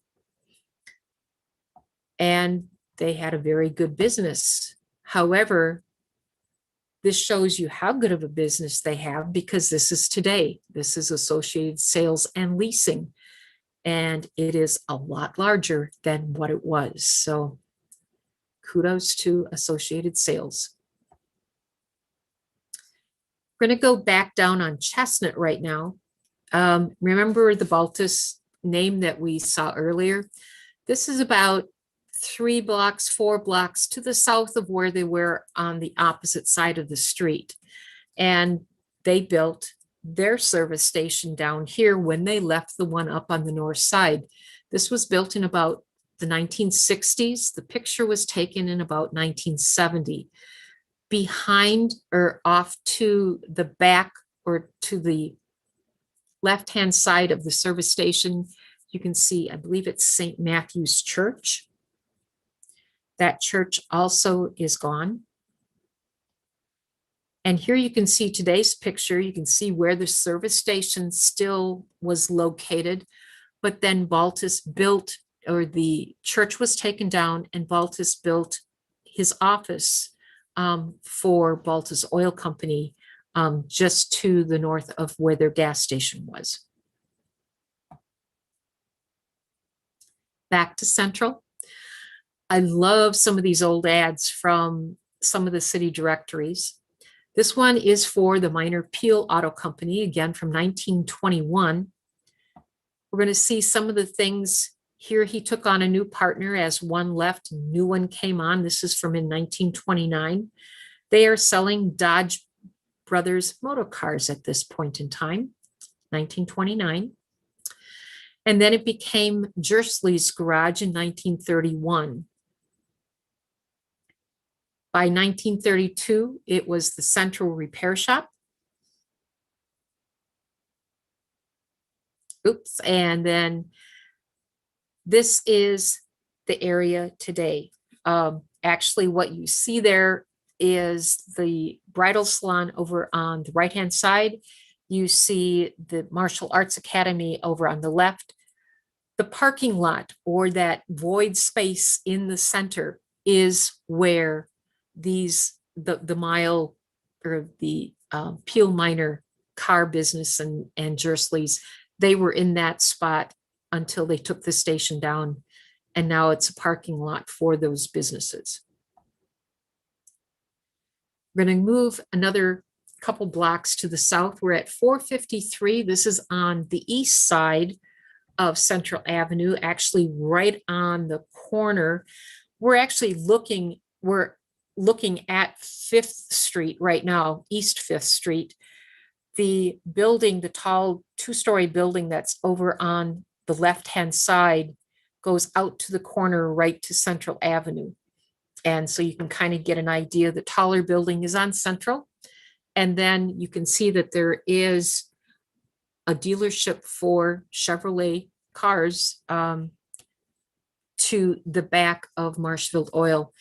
And they had a very good business. However, this shows you how good of a business they have, because this is today. This is Associated Sales and Leasing. and it is a lot larger than what it was. So kudos to Associated Sales. We're going to go back down on Chestnut right now. Remember the Baltus name that we saw earlier? This is about 3 blocks, 4 blocks to the south of where they were on the opposite side of the street. And they built their service station down here when they left the one up on the north side. This was built in about the 1960s. The picture was taken in about 1970. Behind or off to the back or to the left-hand side of the service station, you can see, I believe it's St. Matthew's Church. That church also is gone. And here you can see today's picture. You can see where the service station still was located, but then Baltus built, or the church was taken down, and Baltus built his office for Baltus Oil Company just to the north of where their gas station was. Back to Central. I love some of these old ads from some of the city directories. This one is for the Minor Peel Auto Company, again from 1921. We're going to see some of the things here. He took on a new partner as one left, a new one came on. This is from in 1929. They are selling Dodge Brothers motor cars at this point in time, 1929. And then it became Jersley's Garage in 1931. By 1932, it was the Central Repair Shop. Oops, and then this is the area today. Actually, what you see there is the bridal salon over on the right-hand side. You see the Martial Arts Academy over on the left. The parking lot, or that void space in the center, is where the Mile or the Peel Minor car business and Jersley's, they were in that spot until they took the station down, and now it's a parking lot for those businesses. We're going to move another couple blocks to the south. We're at 453. This is on the east side of Central Avenue, actually right on the corner. We're looking at 5th Street right now, East 5th Street. The building, the tall 2-story building that's over on the left-hand side, goes out to the corner right to Central Avenue. And so you can kind of get an idea. The taller building is on Central. And then you can see that there is a dealership for Chevrolet cars to the back of Marshfield Oil.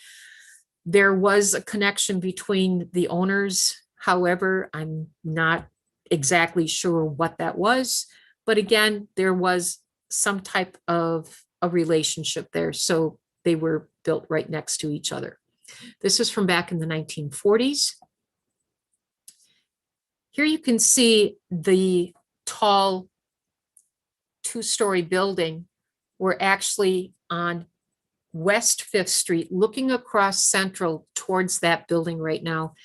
There was a connection between the owners. However, I'm not exactly sure what that was. But again, there was some type of a relationship there. So they were built right next to each other. This is from back in the 1940s. Here you can see the tall 2-story building. We're actually on West 5th Street, looking across Central towards that building right now.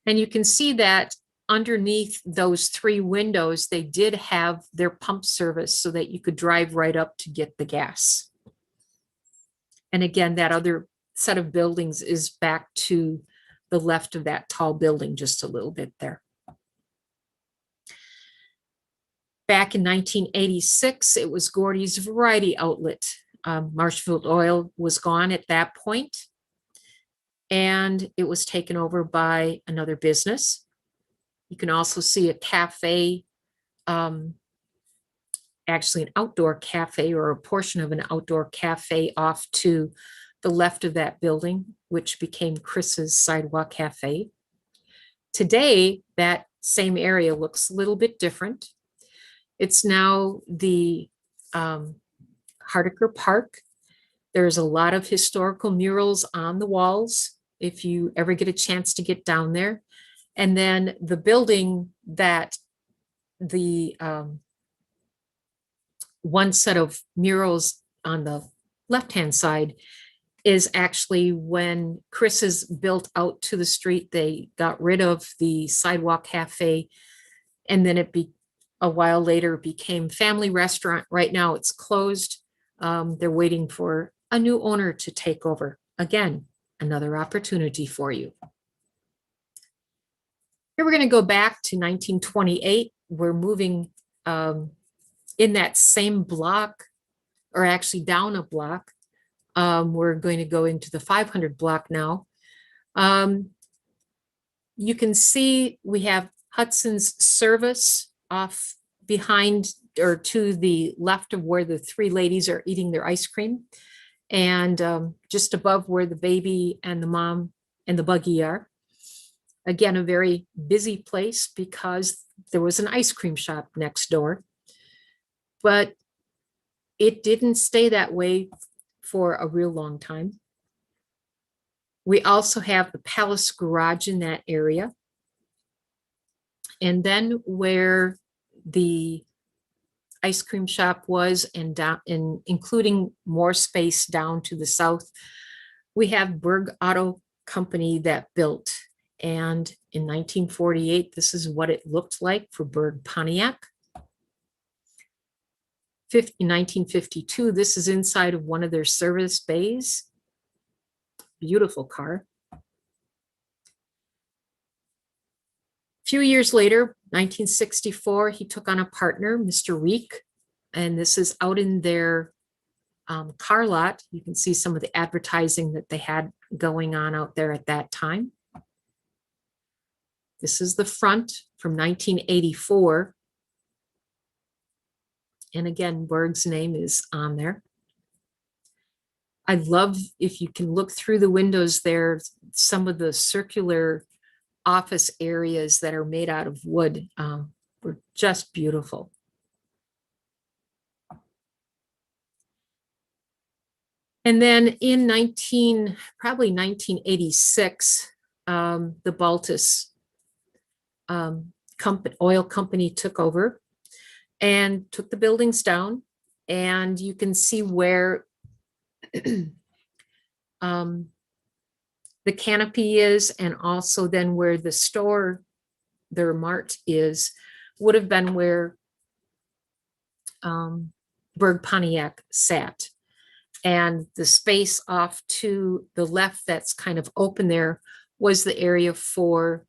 And you can see that underneath those 3 windows, they did have their pump service so that you could drive right up to get the gas. And again, that other set of buildings is back to the left of that tall building, just a little bit there. Back in 1986, it was Gordy's Variety Outlet. Marshfield Oil was gone at that point, and it was taken over by another business. You can also see a cafe, actually an outdoor cafe, or a portion of an outdoor cafe off to the left of that building, which became Chris's Sidewalk Cafe. Today, that same area looks a little bit different. It's now the Hardiker Park. There's a lot of historical murals on the walls if you ever get a chance to get down there. And then the building that the one set of murals on the left-hand side is actually when Chris's built out to the street, they got rid of the sidewalk cafe, and then a while later became family restaurant. Right now it's closed. They're waiting for a new owner to take over. Again, another opportunity for you. Here we're going to go back to 1928. We're moving in that same block, or actually down a block. We're going to go into the 500 block now. You can see we have Hudson's Service off behind or to the left of where the three ladies are eating their ice cream, and just above where the baby and the mom and the buggy are. Again, a very busy place because there was an ice cream shop next door, but it didn't stay that way for a real long time. We also have the Palace Garage in that area. And then where the ice cream shop was, and down, and including more space down to the south, we have Berg Auto Company that built. And in 1948, this is what it looked like for Berg Pontiac. In 1952, this is inside of one of their service bays. Beautiful car. A few years later, 1964, he took on a partner, Mr. Reek, and this is out in their car lot. You can see some of the advertising that they had going on out there at that time. This is the front from 1984. And again, Berg's name is on there. I love, if you can look through the windows there, some of the circular office areas that are made out of wood were just beautiful. And then in probably 1986, the Baltus oil company took over and took the buildings down. And you can see where the canopy is, and also then where the store, their mart is, would have been where Berg Pontiac sat. And the space off to the left that's kind of open there was the area for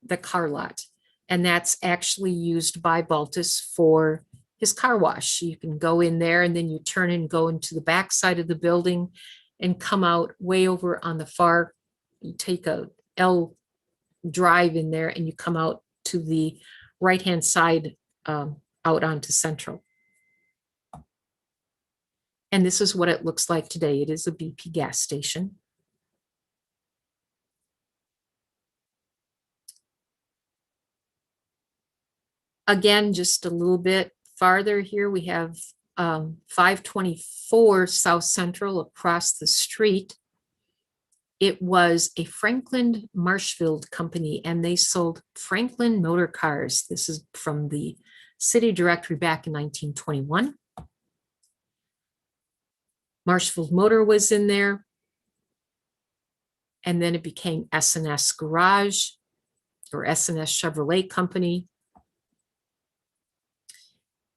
the car lot. And that's actually used by Baltus for his car wash. You can go in there and then you turn and go into the back side of the building and come out way over on the far. You take a L drive in there and you come out to the right-hand side out onto Central. And this is what it looks like today. It is a BP gas station. Again, just a little bit farther here, we have 524 South Central across the street. It was a Franklin Marshfield company, and they sold Franklin motor cars. This is from the city directory back in 1921. Marshfield Motor was in there. And then it became S&S Garage, or S&S Chevrolet Company.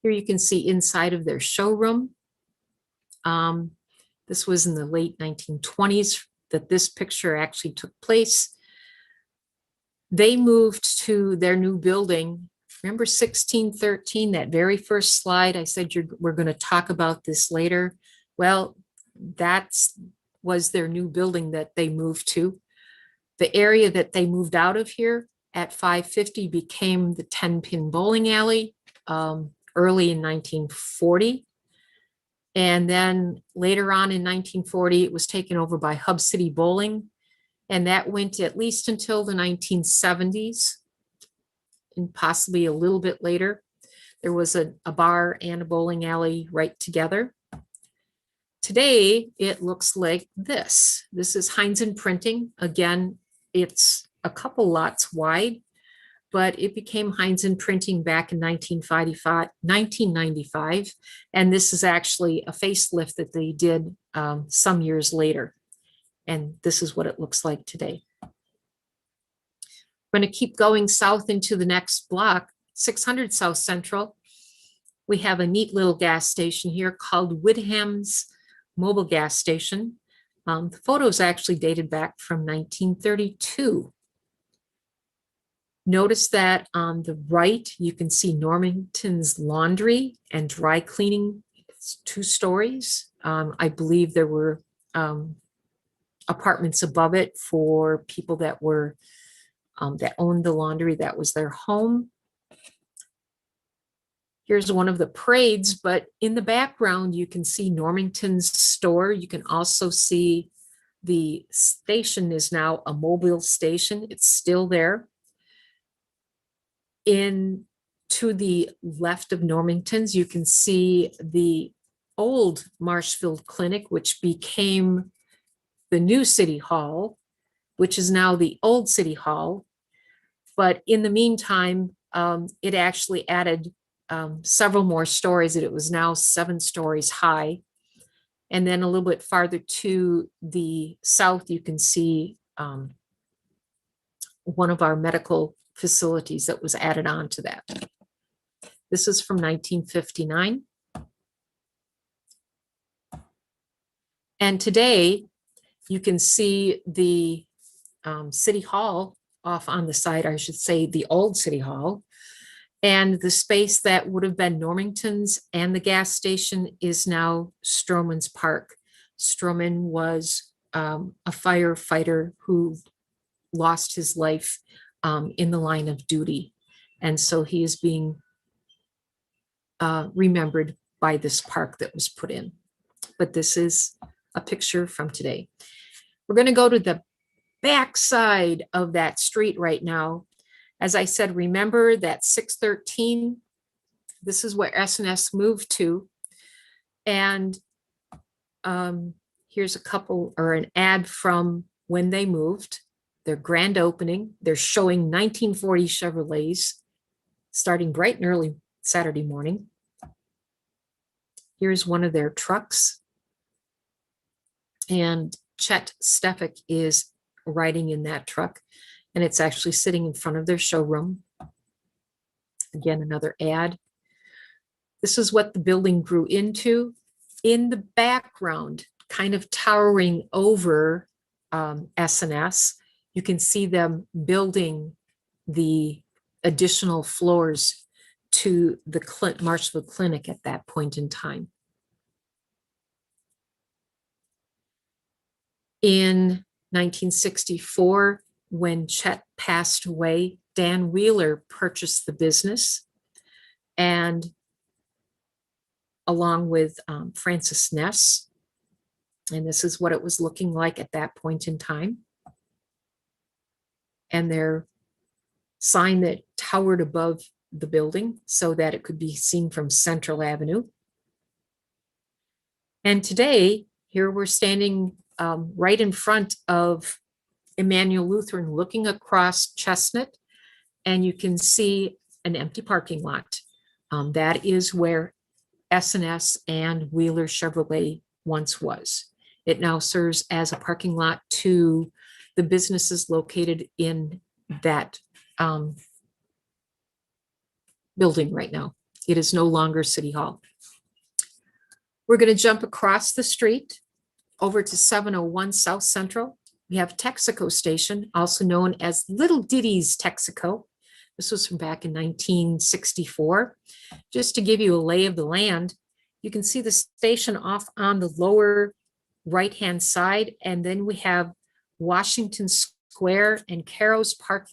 Here you can see inside of their showroom. This was in the late 1920s that this picture actually took place. They moved to their new building. Remember 1613, that very first slide? I said we're going to talk about this later. Well, that was their new building that they moved to. The area that they moved out of here at 550 became the 10-pin bowling alley early in 1940. And then later on in 1940, it was taken over by Hub City Bowling. And that went at least until the 1970s and possibly a little bit later. There was a bar and a bowling alley right together. Today, it looks like this. This is Heinz and Printing. Again, it's a couple lots wide, but it became Heinz and Printing back in 1995. And this is actually a facelift that they did some years later. And this is what it looks like today. We're going to keep going south into the next block, 600 South Central. We have a neat little gas station here called Widham's Mobile Gas Station. The photo is actually dated back from 1932. Notice that on the right, you can see Normington's Laundry and Dry Cleaning. It's 2 stories. I believe there were apartments above it for people that were that owned the laundry. That was their home. Here's one of the parades, but in the background, you can see Normington's store. You can also see the station is now a mobile station. It's still there. In to the left of Normington's, you can see the old Marshfield Clinic, which became the new City Hall, which is now the old City Hall. But in the meantime, it actually added several more stories. It was now 7 stories high. And then a little bit farther to the south, you can see one of our medical facilities that was added on to that. This is from 1959. And today you can see the City Hall off on the side, I should say the old City Hall. And the space that would have been Normington's and the gas station is now Stroman's Park. Stroman was a firefighter who lost his life in the line of duty. And so he is being remembered by this park that was put in. But this is a picture from today. We're going to go to the back side of that street right now. As I said, remember that 613, this is where S&S moved to. And here's a couple or an ad from when they moved, their grand opening. They're showing 1940 Chevrolets starting bright and early Saturday morning. Here's one of their trucks. And Chet Stefik is riding in that truck. And it's actually sitting in front of their showroom. Again, another ad. This is what the building grew into. In the background, kind of towering over S&S, you can see them building the additional floors to the Marshfield Clinic at that point in time. In 1964, when Chet passed away, Dan Wheeler purchased the business, and along with Francis Ness, and this is what it was looking like at that point in time. And their sign that towered above the building so that it could be seen from Central Avenue. And today, here we're standing right in front of Emmanuel Lutheran, looking across Chestnut, and you can see an empty parking lot. That is where S&S and Wheeler Chevrolet once was. It now serves as a parking lot to the businesses located in that building right now. It is no longer City Hall. We're going to jump across the street over to 701 South Central. We have Texaco Station, also known as Little Diddy's Texaco. This was from back in 1964. Just to give you a lay of the land, you can see the station off on the lower right-hand side, and then we have Washington Square and Caro's Park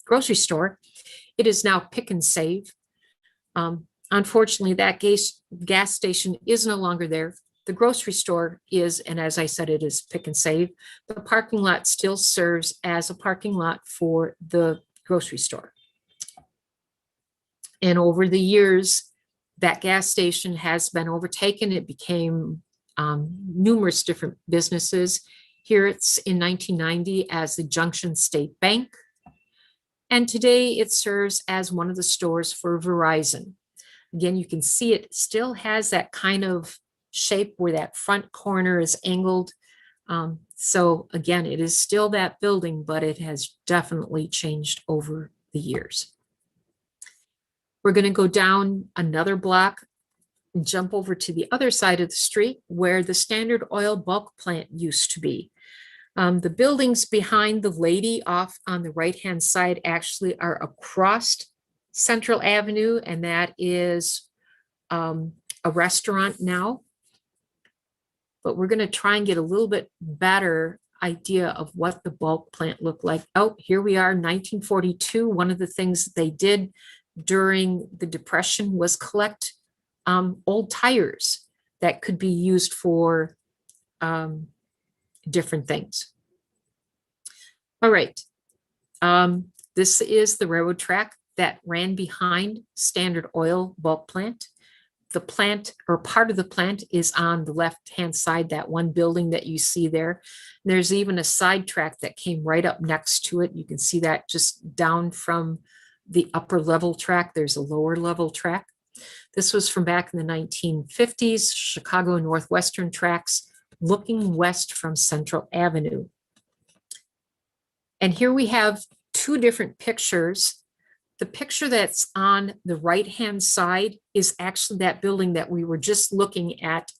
grocery store. It is now Pick and Save. Unfortunately, that gas station is no longer there. The grocery store is, and as I said, it is Pick and Save. The parking lot still serves as a parking lot for the grocery store. And over the years, that gas station has been overtaken. It became numerous different businesses. Here it's in 1990 as the Junction State Bank. And today it serves as one of the stores for Verizon. Again, you can see it still has that kind of shape where that front corner is angled. So again, it is still that building, but it has definitely changed over the years. We're going to go down another block and jump over to the other side of the street where the Standard Oil bulk plant used to be. The buildings behind the lady off on the right-hand side actually are across Central Avenue, and that is a restaurant now. But we're going to try and get a little bit better idea of what the bulk plant looked like. Oh, here we are, 1942. One of the things that they did during the Depression was collect old tires that could be used for different things. All right. This is the railroad track that ran behind Standard Oil bulk plant. The plant, or part of the plant, is on the left-hand side, that one building that you see there. And there's even a side track that came right up next to it. You can see that just down from the upper level track. There's a lower level track. This was from back in the 1950s, Chicago Northwestern tracks, looking west from Central Avenue. And here we have two different pictures. The picture that's on the right-hand side is actually that building that we were just looking at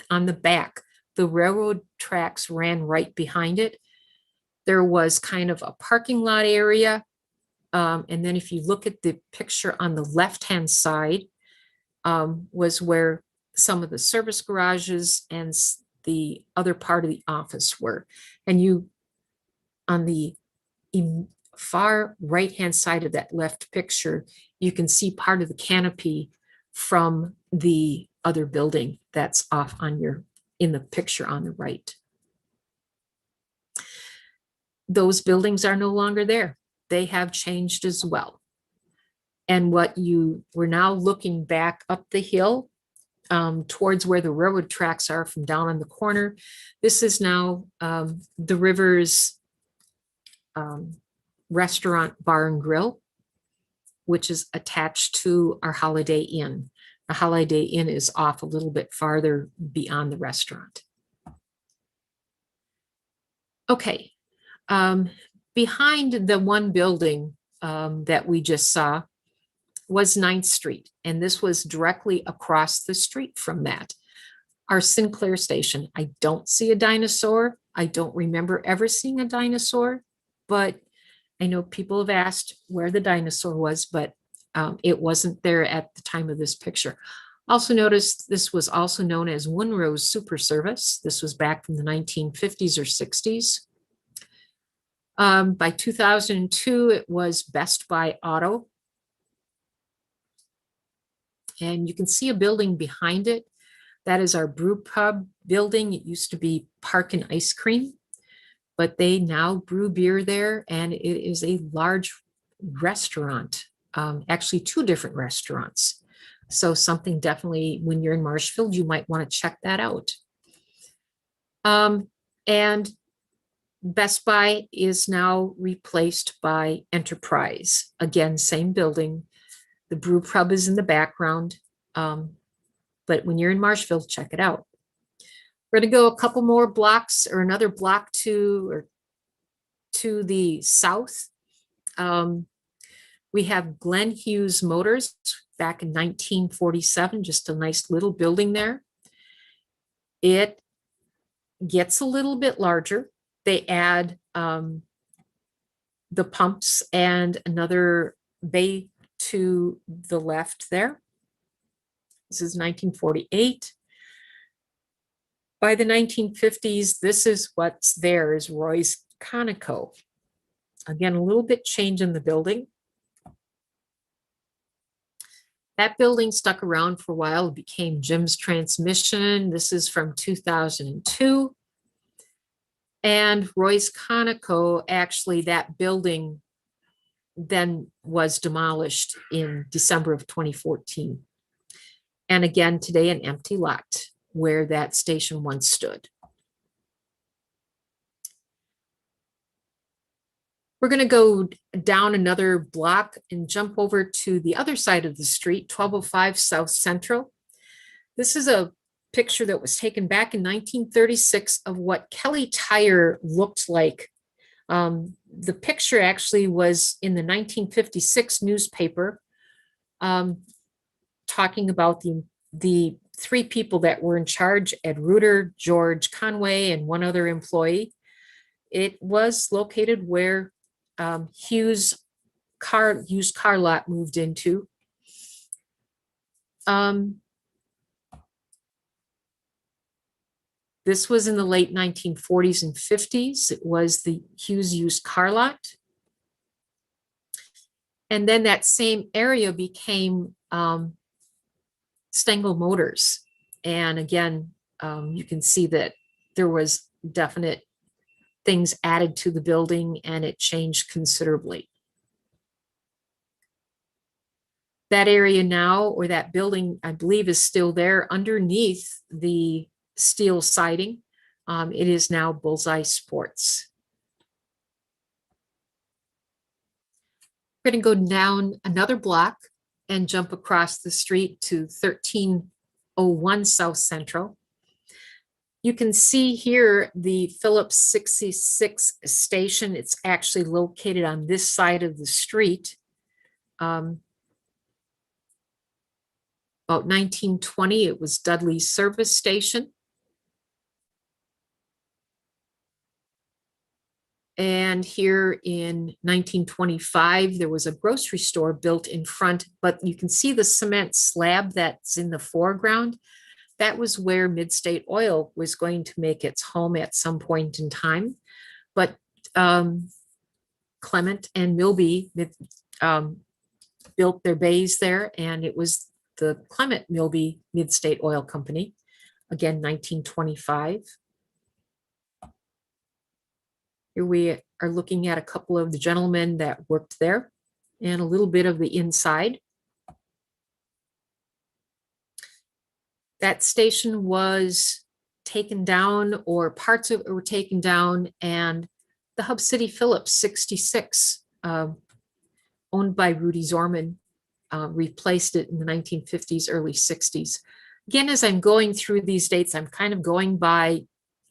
on the back. The railroad tracks ran right behind it. There was kind of a parking lot area. And then if you look at the picture on the left-hand side, was where some of the service garages and the other part of the office were. And you, on the far right-hand side of that left picture, you can see part of the canopy from the other building that's off on your, in the picture on the right. Those buildings are no longer there. They have changed as well. And what you, we're now looking back up the hill towards where the railroad tracks are from down on the corner. This is now the Rivers Restaurant, Bar and Grill, which is attached to our Holiday Inn. The Holiday Inn is off a little bit farther beyond the restaurant. Okay, behind the one building that we just saw was 9th Street, and this was directly across the street from that. Our Sinclair station. I don't see a dinosaur. I don't remember ever seeing a dinosaur, but I know people have asked where the dinosaur was, but it wasn't there at the time of this picture. Also notice this was also known as Winrow's Super Service. This was back from the 1950s or 60s. By 2002, it was Best Buy Auto. And you can see a building behind it. That is our brew pub building. It used to be Park and Ice Cream, but they now brew beer there, and it is a large restaurant, actually 2 different restaurants. So something definitely, when you're in Marshfield, you might want to check that out. And Best Buy is now replaced by Enterprise. Again, same building. The brew pub is in the background. But when you're in Marshfield, check it out. We're going to go a couple more blocks, or another block to the south. We have Glenn Hughes Motors back in 1947, just a nice little building there. It gets a little bit larger. They add the pumps and another bay to the left there. This is 1948. By the 1950s, this is what's there is Roy's Conoco. Again, a little bit change in the building. That building stuck around for a while. It became Jim's Transmission. This is from 2002. And Roy's Conoco, actually, that building then was demolished in December of 2014. And again, today, an empty lot where that station once stood. We're going to go down another block and jump over to the other side of the street, 1205 South Central. This is a picture that was taken back in 1936 of what Kelly Tire looked like. The picture actually was in the 1956 newspaper, talking about the three people that were in charge: Ed Reuter, George Conway, and one other employee. It was located where Hughes used car lot moved into. This was in the late 1940s and 50s. It was the Hughes used car lot. And then that same area became Stengel Motors. And again, you can see that there was definite things added to the building and it changed considerably. That area now, or that building, I believe is still there underneath the steel siding. It is now Bullseye Sports. We're going to go down another block and jump across the street to 1301 South Central. You can see here the Phillips 66 station. It's actually located on this side of the street. About 1920, it was Dudley's service station. And here in 1925, there was a grocery store built in front, but you can see the cement slab that's in the foreground. That was where Midstate Oil was going to make its home at some point in time. But Clement and Milby built their bays there, and it was the Clement Milby Midstate Oil Company, again, 1925. Here we are looking at a couple of the gentlemen that worked there and a little bit of the inside. That station was taken down, or parts of it were taken down, and the Hub City Phillips 66, owned by Rudy Zorman, replaced it in the 1950s, early 60s. Again, as I'm going through these dates, I'm kind of going by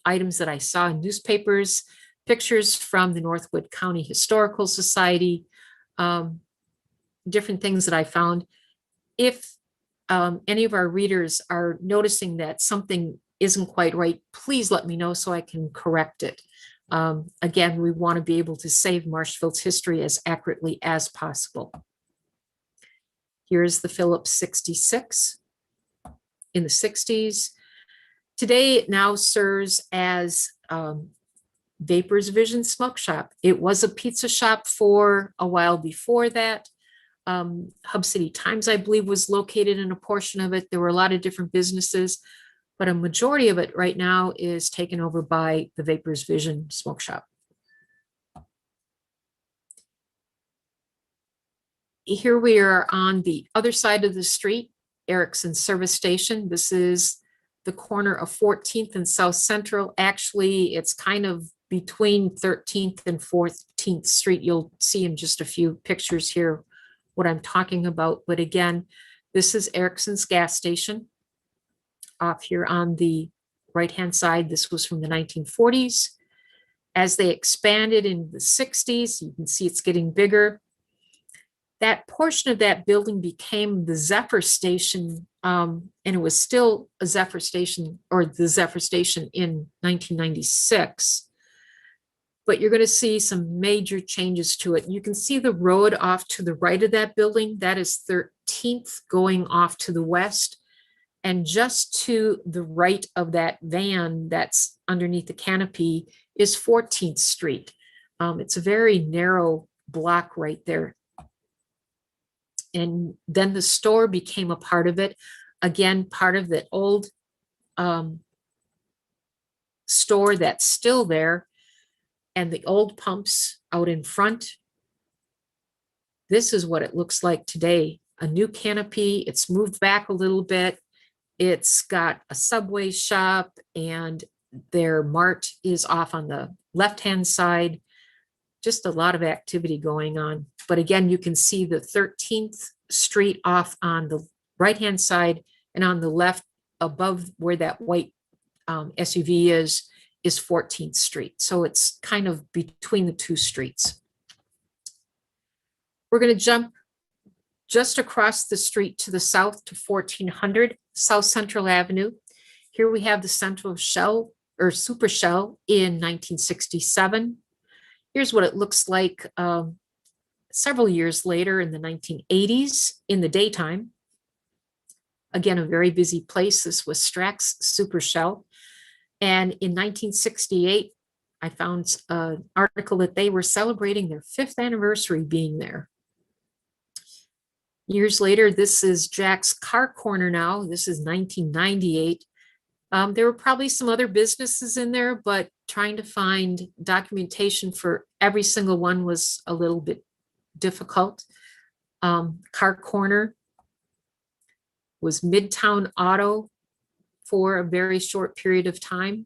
items that I saw in newspapers, pictures from the Northwood County Historical Society, different things that I found. If any of our readers are noticing that something isn't quite right, please let me know so I can correct it. Again, we want to be able to save Marshfield's history as accurately as possible. Here's the Phillips 66 in the 60s. Today, it now serves as Vapors Vision Smoke Shop. It was a pizza shop for a while before that. Hub City Times, I believe, was located in a portion of it. There were a lot of different businesses, but a majority of it right now is taken over by the Vapors Vision Smoke Shop. Here we are on the other side of the street, Erickson Service Station. This is the corner of 14th and South Central. Actually, it's kind of between 13th and 14th Street. You'll see in just a few pictures here what I'm talking about. But again, this is Erickson's gas station off here on the right-hand side. This was from the 1940s. As they expanded in the 60s, you can see it's getting bigger. That portion of that building became the Zephyr Station, and it was still a Zephyr Station, or the Zephyr Station, in 1996. But you're going to see some major changes to it. You can see the road off to the right of that building. That is 13th going off to the west. And just to the right of that van that's underneath the canopy is 14th Street. It's a very narrow block right there. And then the store became a part of it. Again, part of the old store that's still there, and the old pumps out in front. This is what it looks like today. A new canopy. It's moved back a little bit. It's got a Subway shop, and their mart is off on the left-hand side. just a lot of activity going on. But again, you can see the 13th Street off on the right-hand side, and on the left above where that white SUV is 14th Street. So it's kind of between the two streets. We're going to jump just across the street to the south to 1400 South Central Avenue. Here we have the Central Shell or Super Shell in 1967. Here's what it looks like several years later in the 1980s in the daytime. Again, a very busy place. This was Strax Super Shell. And in 1968, I found an article that they were celebrating their 5th anniversary being there. Years later, this is Jack's Car Corner now. This is 1998. There were probably some other businesses in there, but trying to find documentation for every single one was a little bit difficult. Car Corner was Midtown Auto for a very short period of time.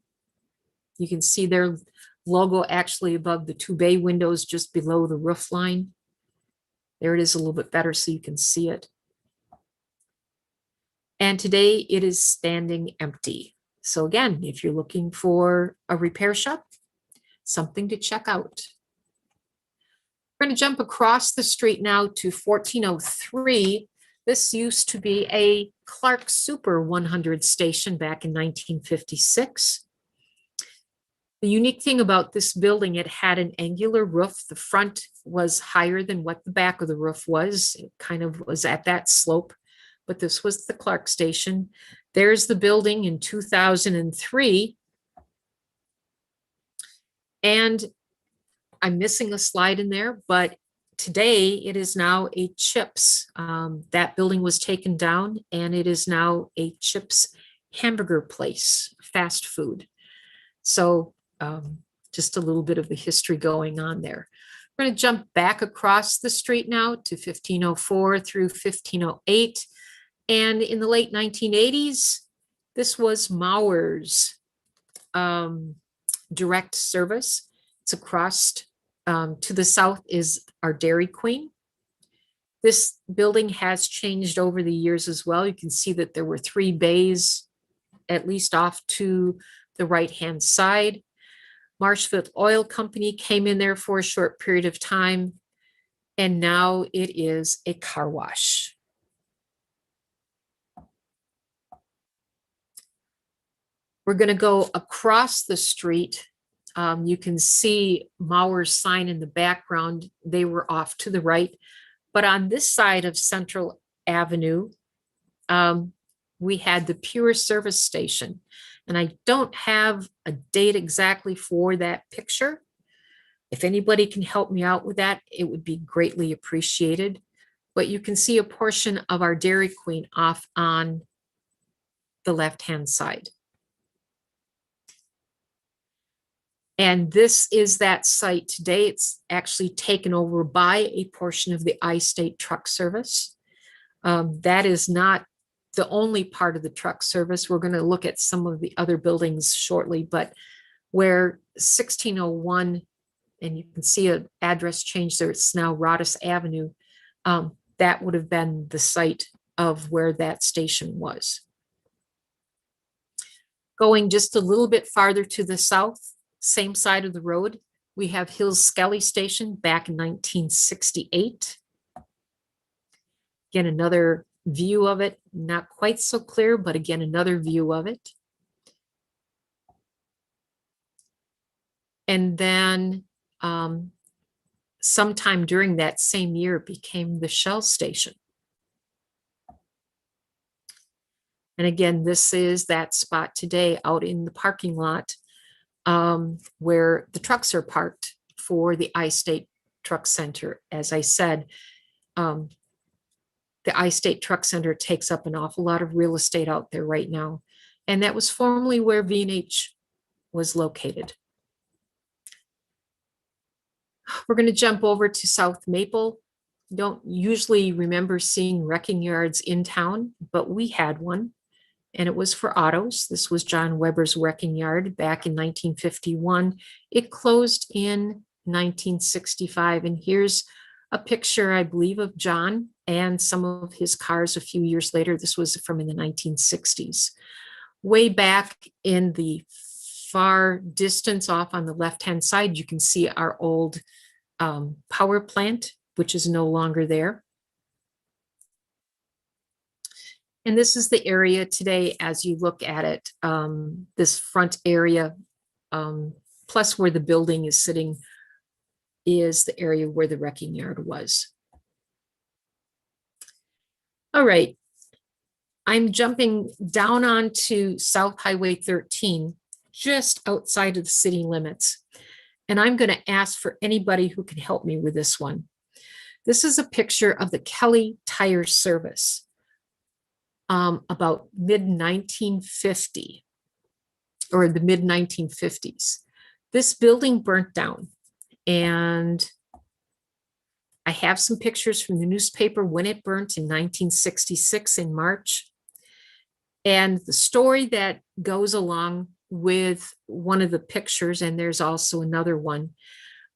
You can see their logo actually above the 2 bay windows just below the roof line. There it is a little bit better so you can see it. And today it is standing empty. So again, if you're looking for a repair shop, something to check out. We're going to jump across the street now to 1403. This used to be a Clark Super 100 station back in 1956. The unique thing about this building, it had an angular roof. The front was higher than what the back of the roof was. It kind of was at that slope, but this was the Clark station. There's the building in 2003. And I'm missing a slide in there, but today it is now a Chips. That building was taken down and it is now a Chips hamburger place, fast food. So just a little bit of the history going on there. We're going to jump back across the street now to 1504 through 1508. And in the late 1980s, this was Mauer's direct service. It's across to the south is our Dairy Queen. This building has changed over the years as well. You can see that there were 3 bays, at least off to the right-hand side. Marshfield Oil Company came in there for a short period of time, and now it is a car wash. We're going to go across the street. You can see Mauer's sign in the background. They were off to the right. But on this side of Central Avenue, we had the Pure Service Station. And I don't have a date exactly for that picture. If anybody can help me out with that, it would be greatly appreciated. But you can see a portion of our Dairy Queen off on the left-hand side. And this is that site today. It's actually taken over by a portion of the I-State truck service. That is not the only part of the truck service. We're going to look at some of the other buildings shortly, but where 1601, and you can see an address change there, it's now Rodas Avenue. That would have been the site of where that station was. Going just a little bit farther to the south, same side of the road, we have Hills Skelly Station back in 1968. Again, another view of it, not quite so clear, but again, another view of it. And then sometime during that same year, it became the Shell Station. And again, this is that spot today out in the parking lot where the trucks are parked for the I-State Truck Center. As I said, the I-State Truck Center takes up an awful lot of real estate out there right now. And that was formerly where V&H was located. We're going to jump over to South Maple. Don't usually remember seeing wrecking yards in town, but we had one, and it was for autos. This was John Weber's wrecking yard back in 1951. It closed in 1965. And here's a picture, I believe, of John and some of his cars a few years later. This was from in the 1960s. Way back in the far distance off on the left-hand side, you can see our old power plant, which is no longer there. And this is the area today as you look at it, this front area, plus where the building is sitting, is the area where the wrecking yard was. All right, I'm jumping down onto South Highway 13, just outside of the city limits. And I'm going to ask for anybody who can help me with this one. This is a picture of the Kelly Tire Service, about mid-1950 or the mid-1950s. This building burnt down, and I have some pictures from the newspaper when it burnt in 1966 in March. And the story that goes along with one of the pictures, and there's also another one,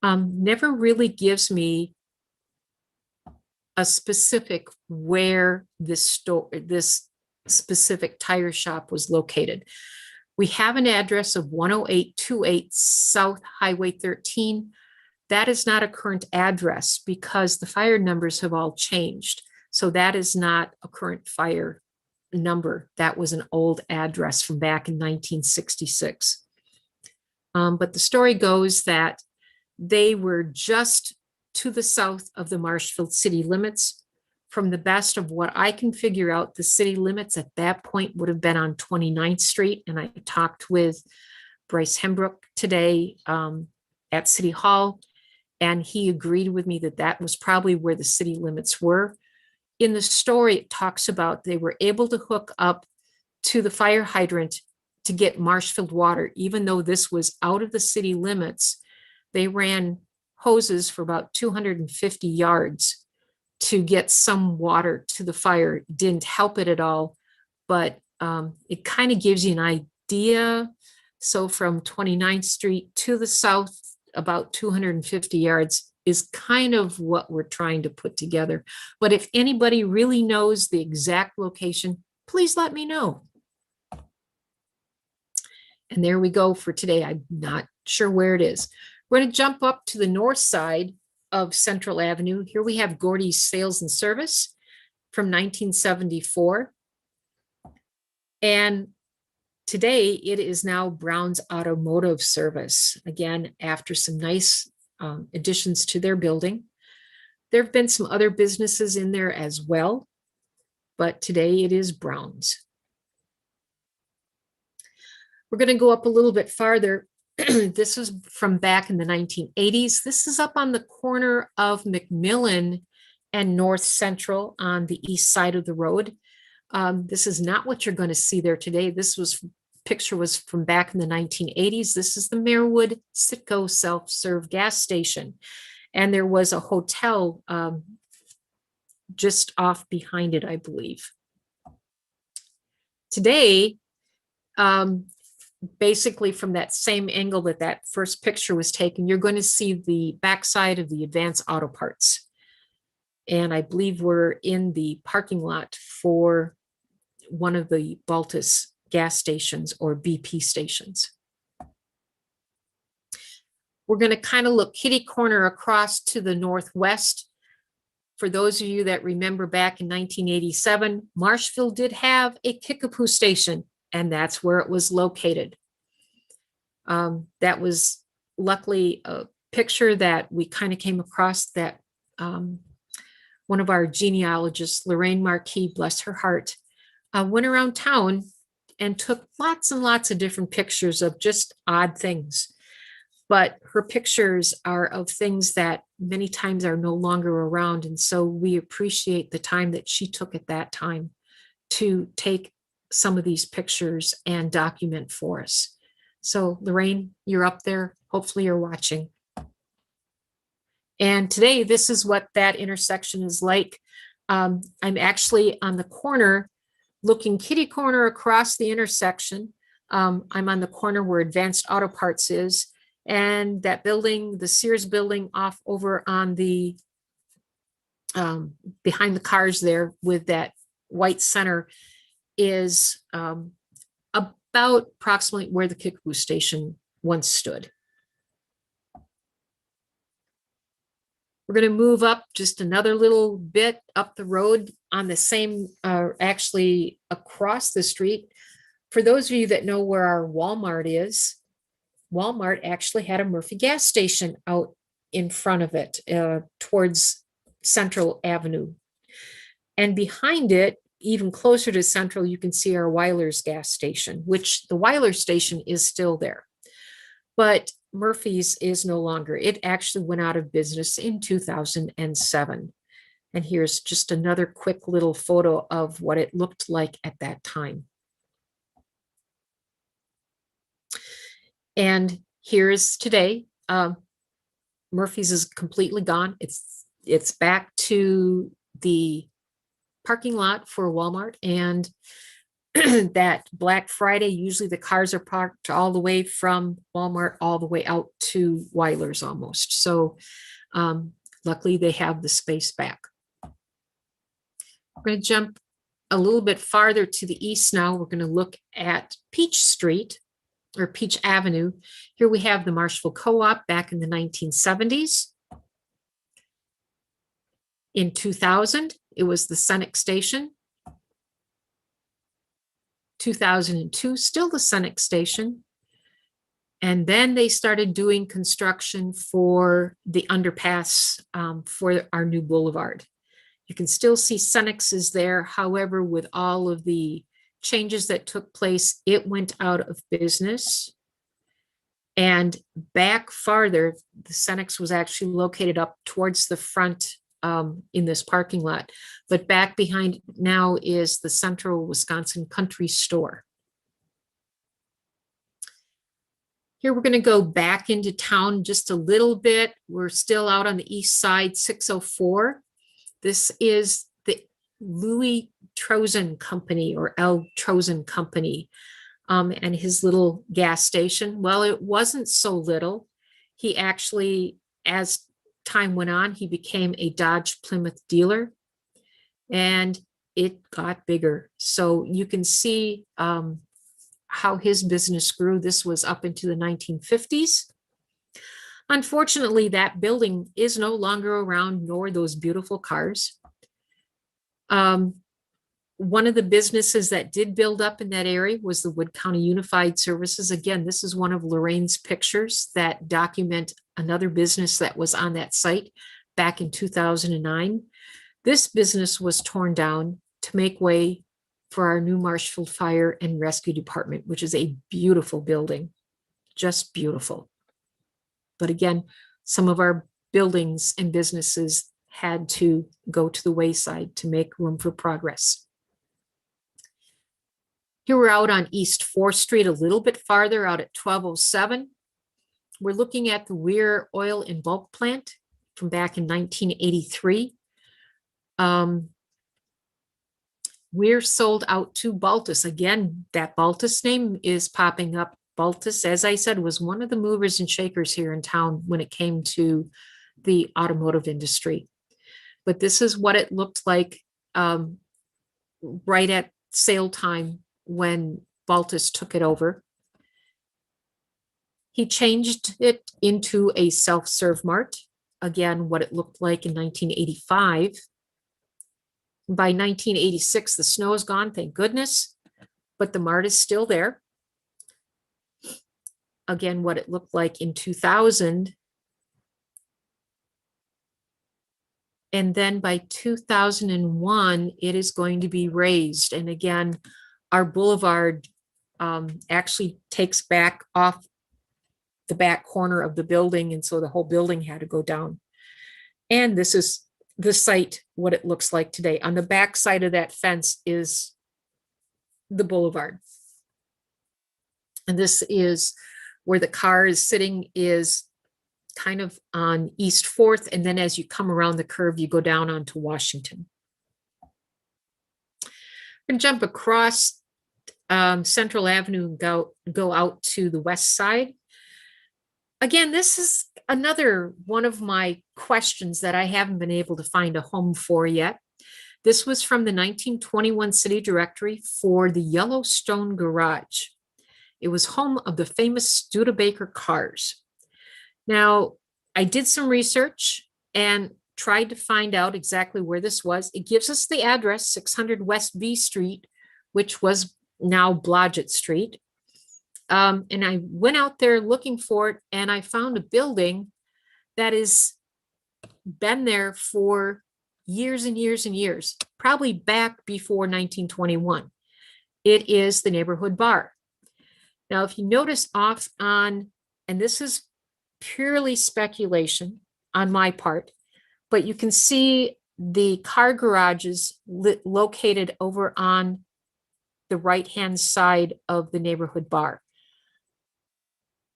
never really gives me a specific where this specific tire shop was located. We have an address of 10828 South Highway 13. That is not a current address because the fire numbers have all changed. So that is not a current fire number. That was an old address from back in 1966. But the story goes that they were just to the south of the Marshfield city limits. From the best of what I can figure out, the city limits at that point would have been on 29th Street. And I talked with Bryce Hembrook today at City Hall, and he agreed with me that that was probably where the city limits were. In the story, it talks about they were able to hook up to the fire hydrant to get Marshfield water, even though this was out of the city limits. They ran hoses for about 250 yards to get some water to the fire. It didn't help it at all, but it kind of gives you an idea. So from 29th Street to the south, about 250 yards is kind of what we're trying to put together. But if anybody really knows the exact location, please let me know. And there we go for today. I'm not sure where it is. We're going to jump up to the north side of Central Avenue. Here we have Gordy's Sales and Service from 1974. And today it is now Brown's Automotive Service. Again, after some nice additions to their building. There have been some other businesses in there as well, but today it is Brown's. We're going to go up a little bit farther. This is from back in the 1980s. This is up on the corner of McMillan and North Central on the east side of the road. This is not what you're going to see there today. Picture was from back in the 1980s. This is the Marewood Citgo self-serve gas station. And there was a hotel just off behind it, I believe. Today, basically from that same angle that first picture was taken, you're going to see the backside of the Advance Auto Parts. And I believe we're in the parking lot for one of the Baltus gas stations or BP stations. We're going to kind of look kitty corner across to the northwest. For those of you that remember back in 1987, Marshfield did have a Kickapoo station, and that's where it was located. That was luckily a picture that we kind of came across that one of our genealogists, Lorraine Marquis, bless her heart, went around town and took lots and lots of different pictures of just odd things. But her pictures are of things that many times are no longer around. And so we appreciate the time that she took at that time to take some of these pictures and document for us. So Lorraine, you're up there. Hopefully you're watching. And today, this is what that intersection is like. I'm actually on the corner, looking kitty corner across the intersection. I'm on the corner where Advanced Auto Parts is. And that building, the Sears building off over on the behind the cars there with that white center is about approximately where the Kickapoo station once stood. We're going to move up just another little bit up the road on the same, actually across the street. For those of you that know where our Walmart is, Walmart actually had a Murphy gas station out in front of it towards Central Avenue. And behind it, even closer to Central, you can see our Weiler's gas station, which the Weiler station is still there. But Murphy's is no longer. It actually went out of business in 2007. And here's just another quick little photo of what it looked like at that time. And here's today. Murphy's is completely gone. It's back to the parking lot for Walmart, and that Black Friday, usually the cars are parked all the way from Walmart all the way out to Weiler's almost. So luckily they have the space back. We're going to jump a little bit farther to the east now. We're going to look at Peach Street or Peach Avenue. Here we have the Marshfield Co-op back in the 1970s. In 2000, it was the Senex station. 2002, still the Senex station. And then they started doing construction for the underpass for our new boulevard. You can still see Senex is there. However, with all of the changes that took place, it went out of business. And back farther, the Senex was actually located up towards the front in this parking lot. But back behind now is the Central Wisconsin Country Store. Here we're going to go back into town just a little bit. We're still out on the east side, 604. This is the Louis Trozen Company, or L. Trozen Company, and his little gas station. Well, it wasn't so little. He actually, as time went on, he became a Dodge Plymouth dealer, and it got bigger. So you can see how his business grew. This was up into the 1950s. Unfortunately, that building is no longer around, nor those beautiful cars. One of the businesses that did build up in that area was the Wood County Unified Services. Again, this is one of Lorraine's pictures that document another business that was on that site back in 2009. This business was torn down to make way for our new Marshfield Fire and Rescue Department, which is a beautiful building, just beautiful. But again, some of our buildings and businesses had to go to the wayside to make room for progress. Here we're out on East 4th Street, a little bit farther out at 1207. We're looking at the Weir Oil and Bulk Plant from back in 1983. Weir sold out to Baltus. Again, that Baltus name is popping up. Baltus, as I said, was one of the movers and shakers here in town when it came to the automotive industry. But this is what it looked like right at sale time when Baltus took it over. He changed it into a self-serve mart. Again, what it looked like in 1985. By 1986, the snow is gone, thank goodness, but the mart is still there. Again, what it looked like in 2000. And then by 2001, it is going to be raised. And again, our boulevard actually takes back off the back corner of the building. And so the whole building had to go down. And this is the site, what it looks like today. On the back side of that fence is the boulevard. And this is where the car is sitting, is kind of on East 4th. And then as you come around the curve, you go down onto Washington. And jump across Central Avenue and go out to the west side. Again, this is another one of my questions that I haven't been able to find a home for yet. This was from the 1921 city directory for the Yellowstone Garage. It was home of the famous Studebaker cars. Now, I did some research and tried to find out exactly where this was. It gives us the address, 600 West V Street, which was now Blodgett Street. And I went out there looking for it, and I found a building that has been there for years and years and years, probably back before 1921. It is the neighborhood bar. Now, if you notice off on, and this is purely speculation on my part, but you can see the car garages located over on the right-hand side of the neighborhood bar.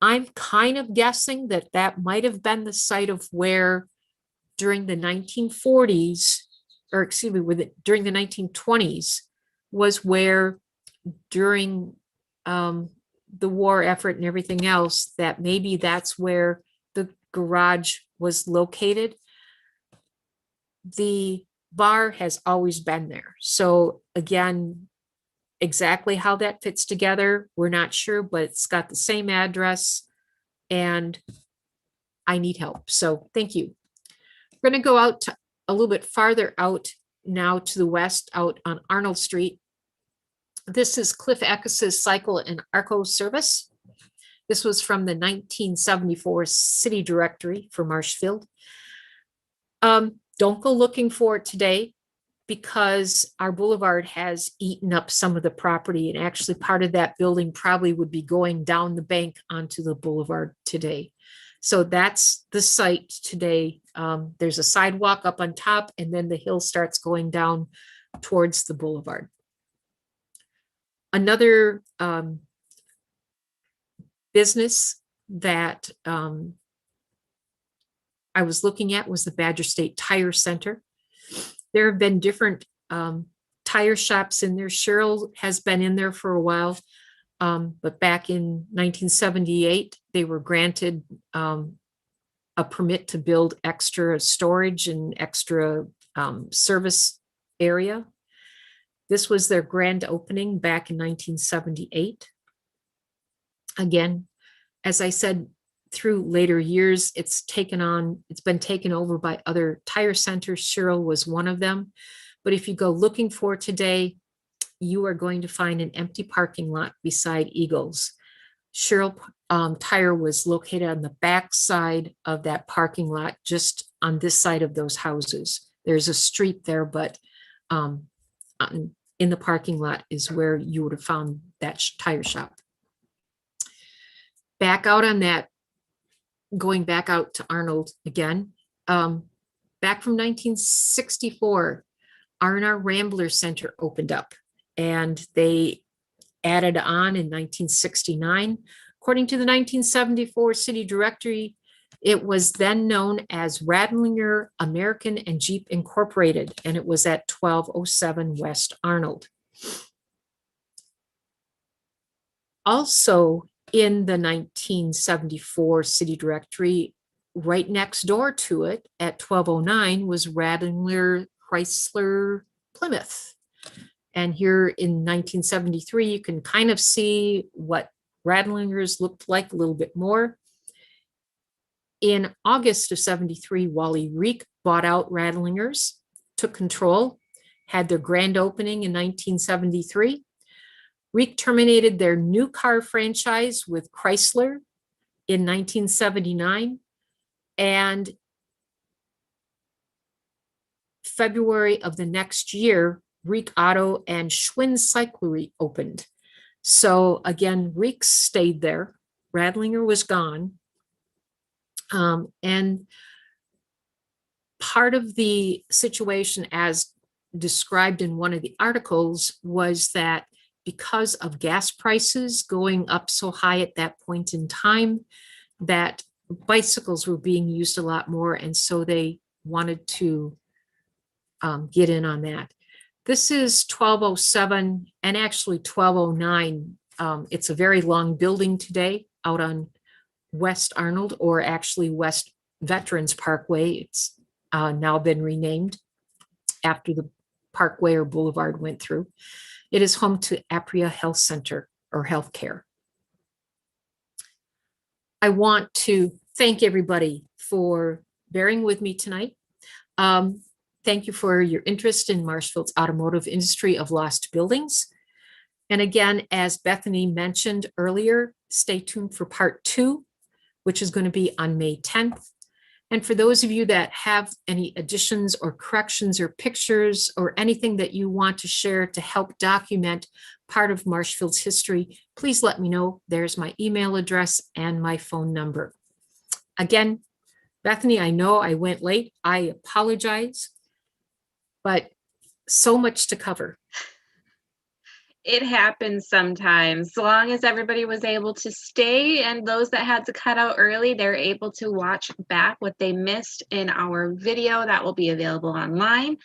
I'm kind of guessing that that might have been the site of where during the 1940s, or excuse me, during the 1920s, was where during the war effort and everything else, that maybe that's where the garage was located. The bar has always been there. So again, exactly how that fits together, we're not sure, but it's got the same address and I need help. So thank you. We're going to go out to a little bit farther out now to the west, out on Arnold Street. This is Cliff Eckes's Cycle and Arco Service. This was from the 1974 city directory for Marshfield. Don't go looking for it today because our boulevard has eaten up some of the property, and actually part of that building probably would be going down the bank onto the boulevard today. So that's the site today. There's a sidewalk up on top, and then the hill starts going down towards the boulevard. Another business that I was looking at was the Badger State Tire Center. There have been different tire shops in there. Cheryl has been in there for a while, but back in 1978, they were granted a permit to build extra storage and extra service area. This was their grand opening back in 1978. Again, as I said, through later years, it's been taken over by other tire centers. Cheryl was one of them. But if you go looking for today, you are going to find an empty parking lot beside Eagles. Cheryl Tire was located on the back side of that parking lot, just on this side of those houses. There's a street there, but in the parking lot is where you would have found that tire shop. Back out on that, going back out to Arnold again, back from 1964, R&R Rambler Center opened up, and they added on in 1969. According to the 1974 city directory, it was then known as Radlinger American and Jeep Incorporated, and it was at 1207 West Arnold. Also in the 1974 city directory, right next door to it at 1209 was Radlinger Chrysler Plymouth. And here in 1973, you can kind of see what Radlingers looked like a little bit more. In August of 73, Wally Reek bought out Radlingers, took control, had their grand opening in 1973. Reek terminated their new car franchise with Chrysler in 1979, and February of the next year, Reek Auto and Schwinn Cyclery opened. So again, Reek stayed there. Radlinger was gone. And part of the situation, as described in one of the articles, was that because of gas prices going up so high at that point in time, that bicycles were being used a lot more. And so they wanted to get in on that. This is 1207 and actually 1209. It's a very long building today out on West Arnold, or actually West Veterans Parkway. It's now been renamed after the parkway or boulevard went through. It is home to Apria Health Center or healthcare. I want to thank everybody for bearing with me tonight. Thank you for your interest in Marshfield's automotive industry of lost buildings. And again, as Bethany mentioned earlier, stay tuned for part 2, which is going to be on May 10th. And for those of you that have any additions or corrections or pictures or anything that you want to share to help document part of Marshfield's history, please let me know. There's my email address and my phone number. Again, Bethany, I know I went late. I apologize, but so much to cover. It happens sometimes. So long as everybody was able to stay, and those that had to cut out early, they're able to watch back what they missed in our video that will be available online.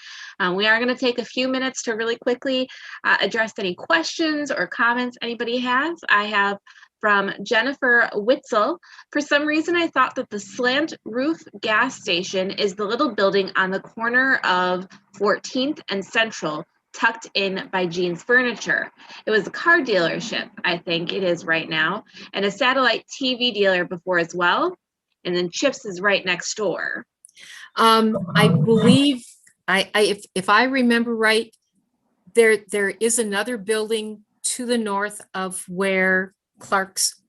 We are going to take a few minutes to really quickly address any questions or comments anybody has. I have from Jennifer Witzel. For some reason, I thought that the slant roof gas station is the little building on the corner of 14th and Central, tucked in by Jean's Furniture. It was a car dealership, I think it is right now, and a satellite TV dealer before as well. And then Chips is right next door. I believe, if I remember right, there is another building to the north of where Clark's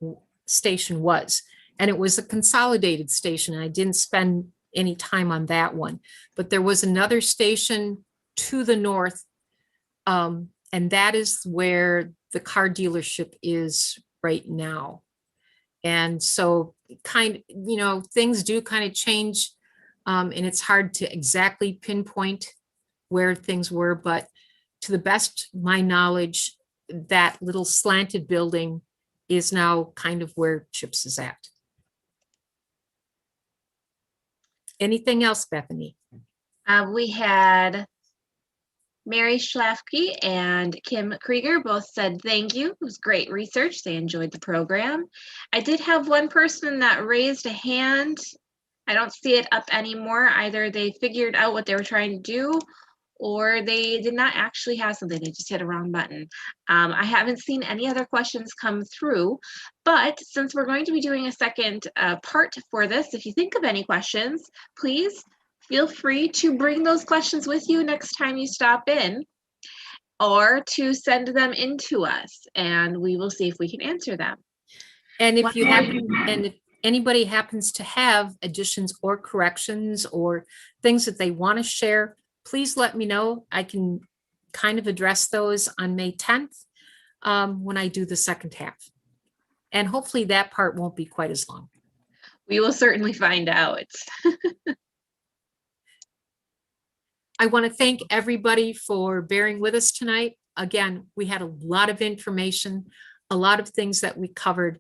station was, and it was a consolidated station. I didn't spend any time on that one, but there was another station to the north, and that is where the car dealership is right now. And so things do kind of change, and it's hard to exactly pinpoint where things were, but to the best of my knowledge, that little slanted building is now kind of where Chips is at. Anything else, Bethany? We had Mary Schlafke and Kim Krieger both said thank you. It was great research. They enjoyed the program. I did have one person that raised a hand. I don't see it up anymore. Either they figured out what they were trying to do, or they did not actually have something. They just hit a wrong button. I haven't seen any other questions come through, but since we're going to be doing a second part for this, if you think of any questions, please feel free to bring those questions with you next time you stop in, or to send them in to us, and we will see if we can answer them. And if anybody happens to have additions or corrections or things that they want to share, please let me know. I can kind of address those on May 10th when I do the second half. And hopefully that part won't be quite as long. We will certainly find out. I want to thank everybody for bearing with us tonight. Again, we had a lot of information, a lot of things that we covered,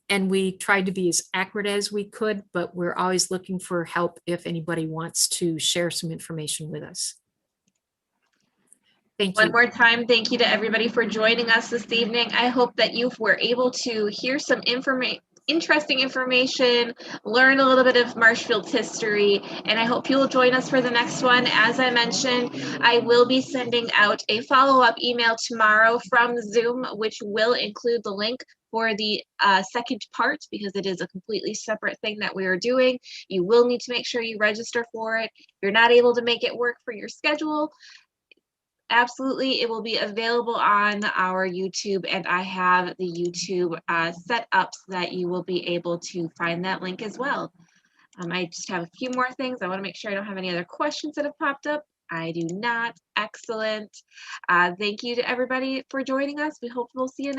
and we tried to be as accurate as we could, but we're always looking for help if anybody wants to share some information with us. Thank you. One more time, thank you to everybody for joining us this evening. I hope that you were able to hear some interesting information, learn a little bit of Marshfield's history, and I hope you will join us for the next one. As I mentioned, I will be sending out a follow-up email tomorrow from Zoom, which will include the link for the second part, because it is a completely separate thing that we are doing. You will need to make sure you register for it. If you're not able to make it work for your schedule, absolutely, it will be available on our YouTube, and I have the YouTube set up so that you will be able to find that link as well. I just have a few more things. I want to make sure I don't have any other questions that have popped up. I do not. Excellent. Thank you to everybody for joining us. We hope we'll see you next